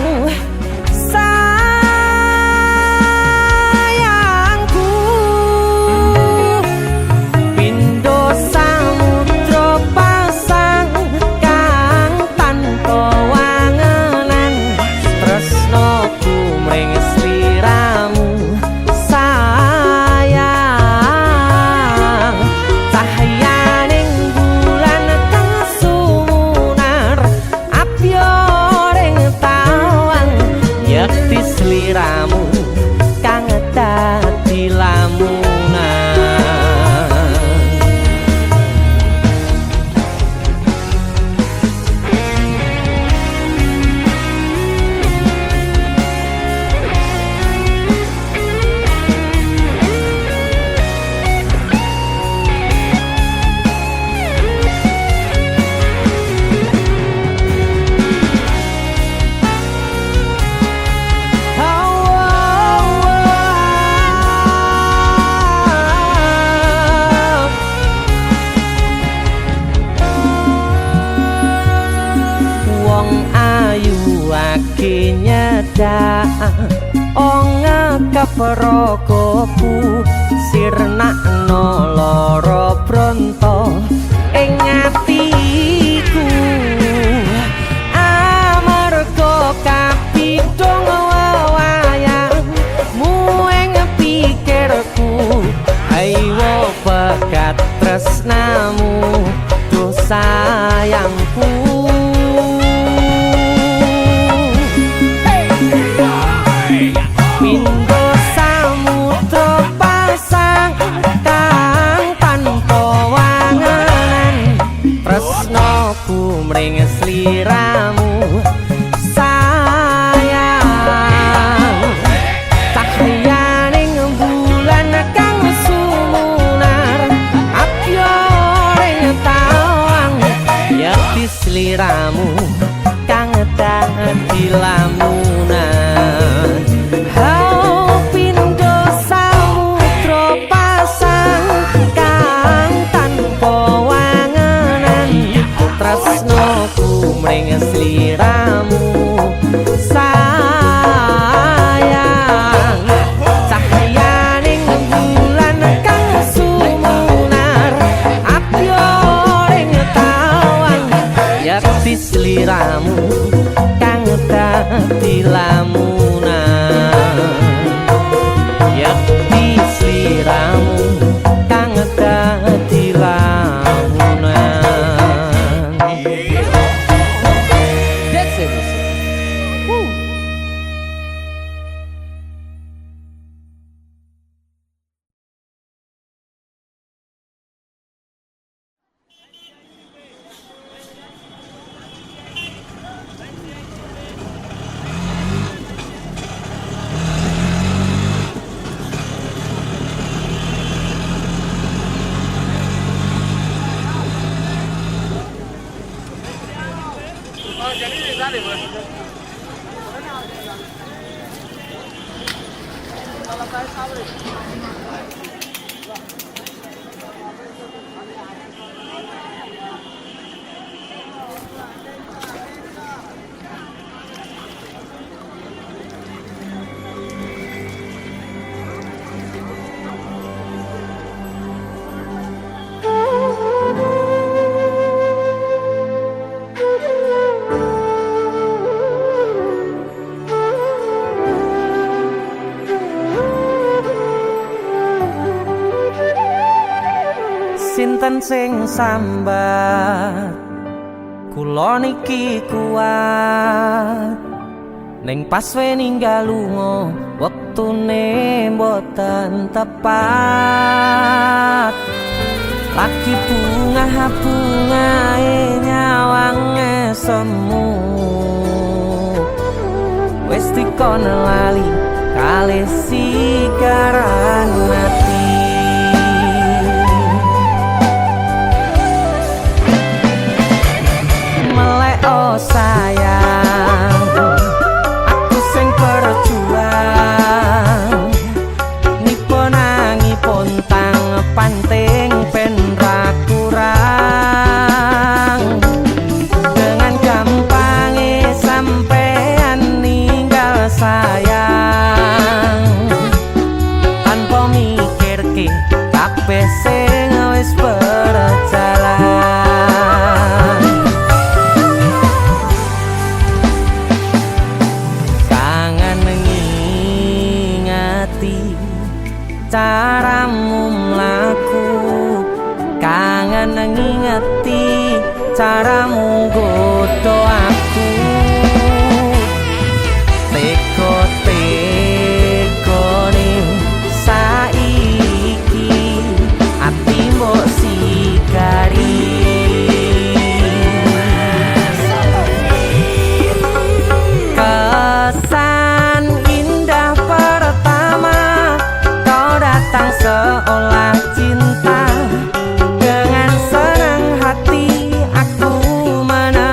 Prokoku sirnakno lara bronto ing atiku amarga kapidhong wayangmu ing pikirku ayo bakat tresnamu duh sayangku. Mring sliramu sayang cahyaning bulan kang sumunar apyoring tawang yakti sliramu kang dadi lamunan. Hau pindho samudra pasang kang tanpa wangenan tresnoku mring sliramu sayang cahyaning bulan kang sumunar apyoring tawang Dadi sliramu kang dadi lamunan, yakti sliramu kang dadi lamunan. That's it. Sinten sing sambat kula niki kuat ning pas we ninggal lunga wektune mboten tepat. Laki bungae nyawange semu wis dikon lali kalih sigaran mati. Oh sayang, aku sing berjuang nipun angipun tang panting ben ra kurang. Dengan gampangnya sampean ninggal sayang tanpa mikirke kabeh sing wis berjalan. Caramu mlaku kangen ngingeti caramu godho aku teko-tekone saiki ati mbok sikari. Kesan indah pertama datang seolah cinta, dengan senang hati aku menang.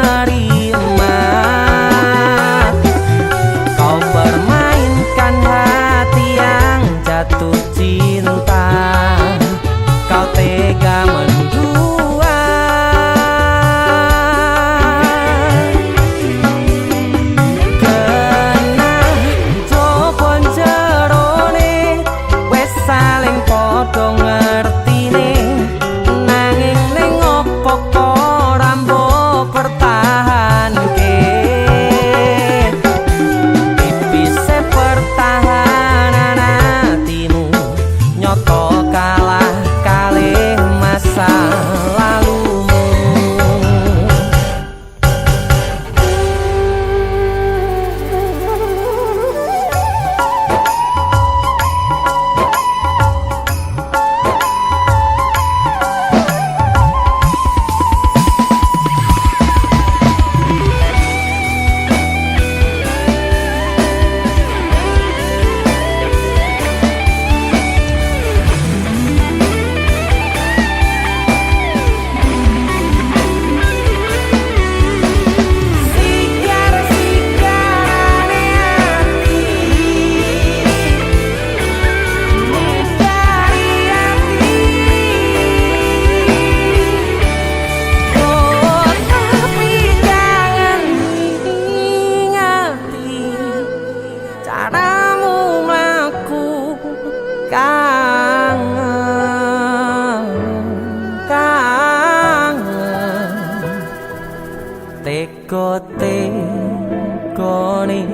Teko-tekone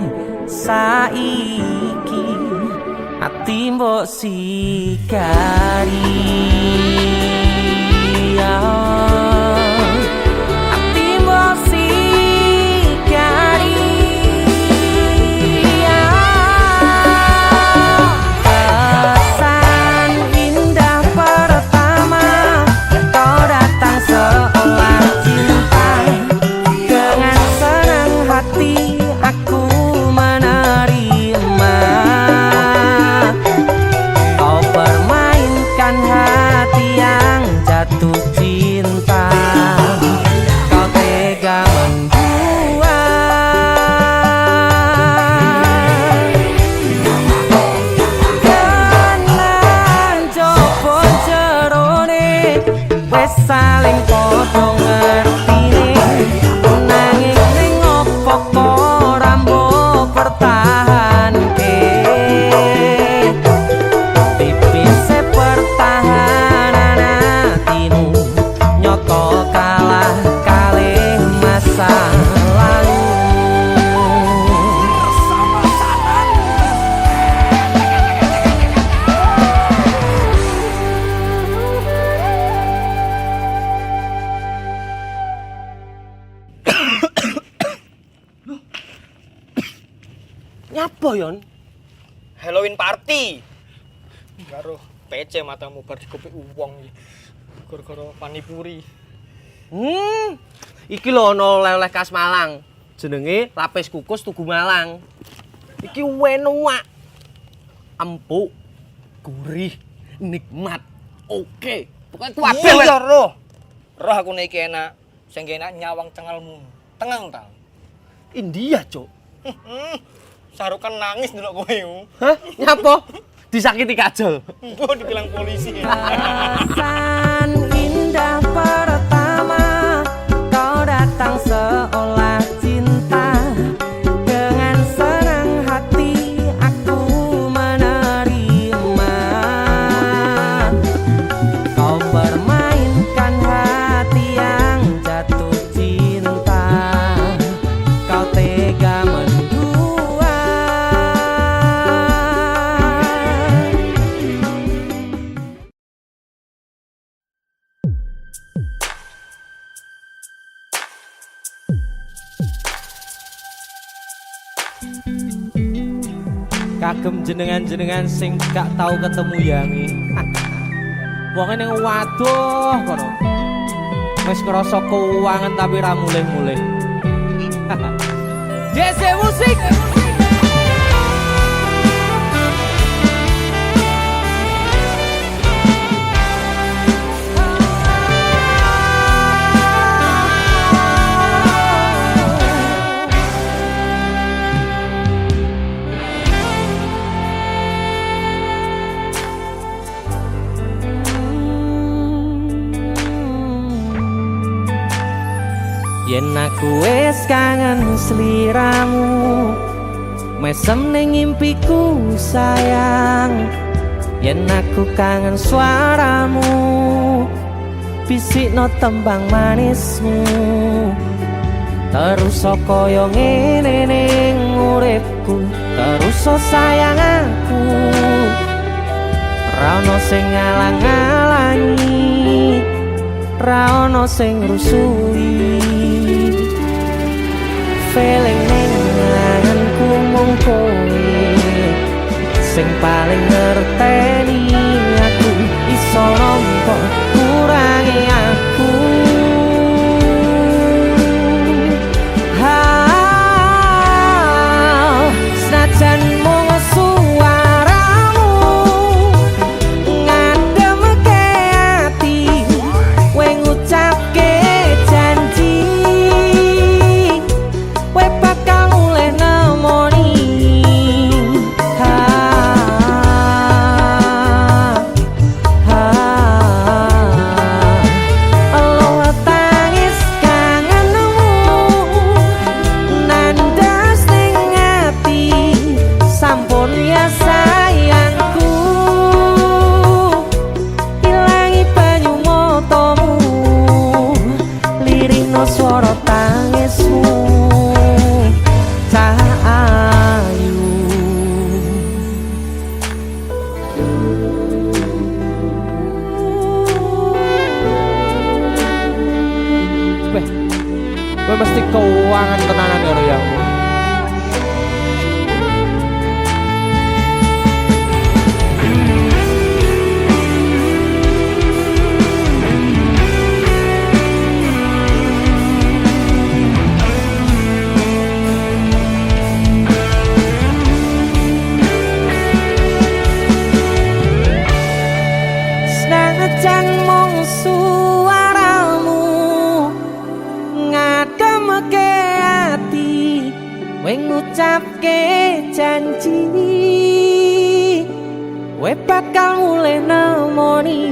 saiki ati mbok sikari ati mbok sikari kesan indah pertama kau datang seolah cinta dengan senang hati aku menerima kau permainkan hati yang jatuh cinta kau tega membuat kenan jopo jerone wes saling podo ngertine nanging ning opo kok rambo pertahanke tipise pertahanan hatimu nyoto kalah kalih masa lalu Nyapa yon? Halloween party. Karo PC matamu bar dikopi uwong iki. Gara-gara panipuri. Iki lho ana oleh-oleh khas Malang. Jenenge lapis kukus Tugu Malang. Iki enak. Empuk, gurih, nikmat. Oke. Pokoke kabeh wis. Iya roh. Roh aku nek iki enak. Sing enak nyawang cengelmu. Tengang ta. India, Cuk. Sarukan nangis ndelok kowe. Hah? Nyapa? Disakiti kajol. Mbok dibilang polisi. kesan indah pertama kau datang seolah cinta dengan senang hati aku menerima kau permainkan hati yang jatuh cinta kau tega mendua kagem jenengan-jenengan sing gak tau ketemu yangi wonge ning waduh kono wis ngrasa keuangan tapi ra mulih-mulih DC musik yen aku wis kangen sliramu mesem ning impiku sayang yen aku kangen suaramu bisikno tembang manismu terus kaya ngene ning uripku terus sayang aku ra ono sing ngalang-alangi ra ono sing rusui feeling ning anganku mung kowe sing paling ngerteni aku iso nampa kurangi aku senajan mung suaramu ngademke ati kowe ngucapke janji kowe bakal mulih nemoni swara tangismu Kowe mesti keuangan tenanan karo yamu. Senajan mung suaramu ngademke ati, kowe ngucapke janji, kowe bakal mulih nemoni.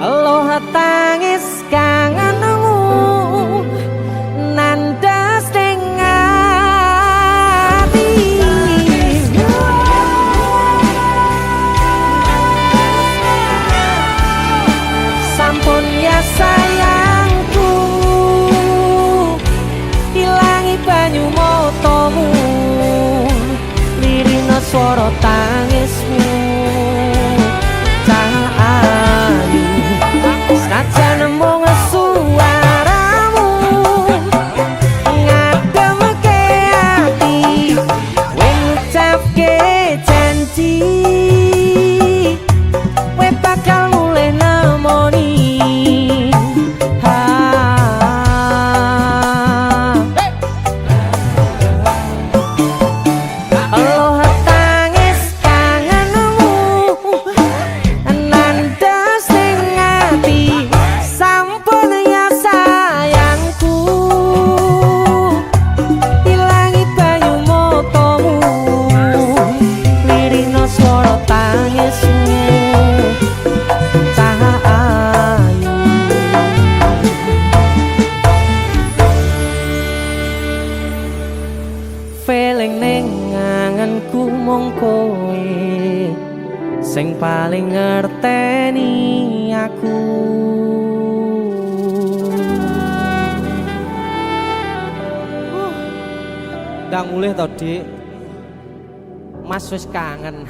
Aloha tangis kangenmu nandas ning ati. Sampun ya sayangku, ilangi banyu motomu, lirina swara tangismu. Cahayu senajan mung suaramu ngademke ati, kowe ngucapke janji, kowe bakal mulih nemoni. Aloha tangis kangenmu nandas ning ati, sampun ya sayangku, ilangi banyu motomu, lirina swara tangismu. Cahayu feeling ning anganku mung kowe sing paling ngerteni aku. Ndang mulih to, Dik. Mas wis kangen.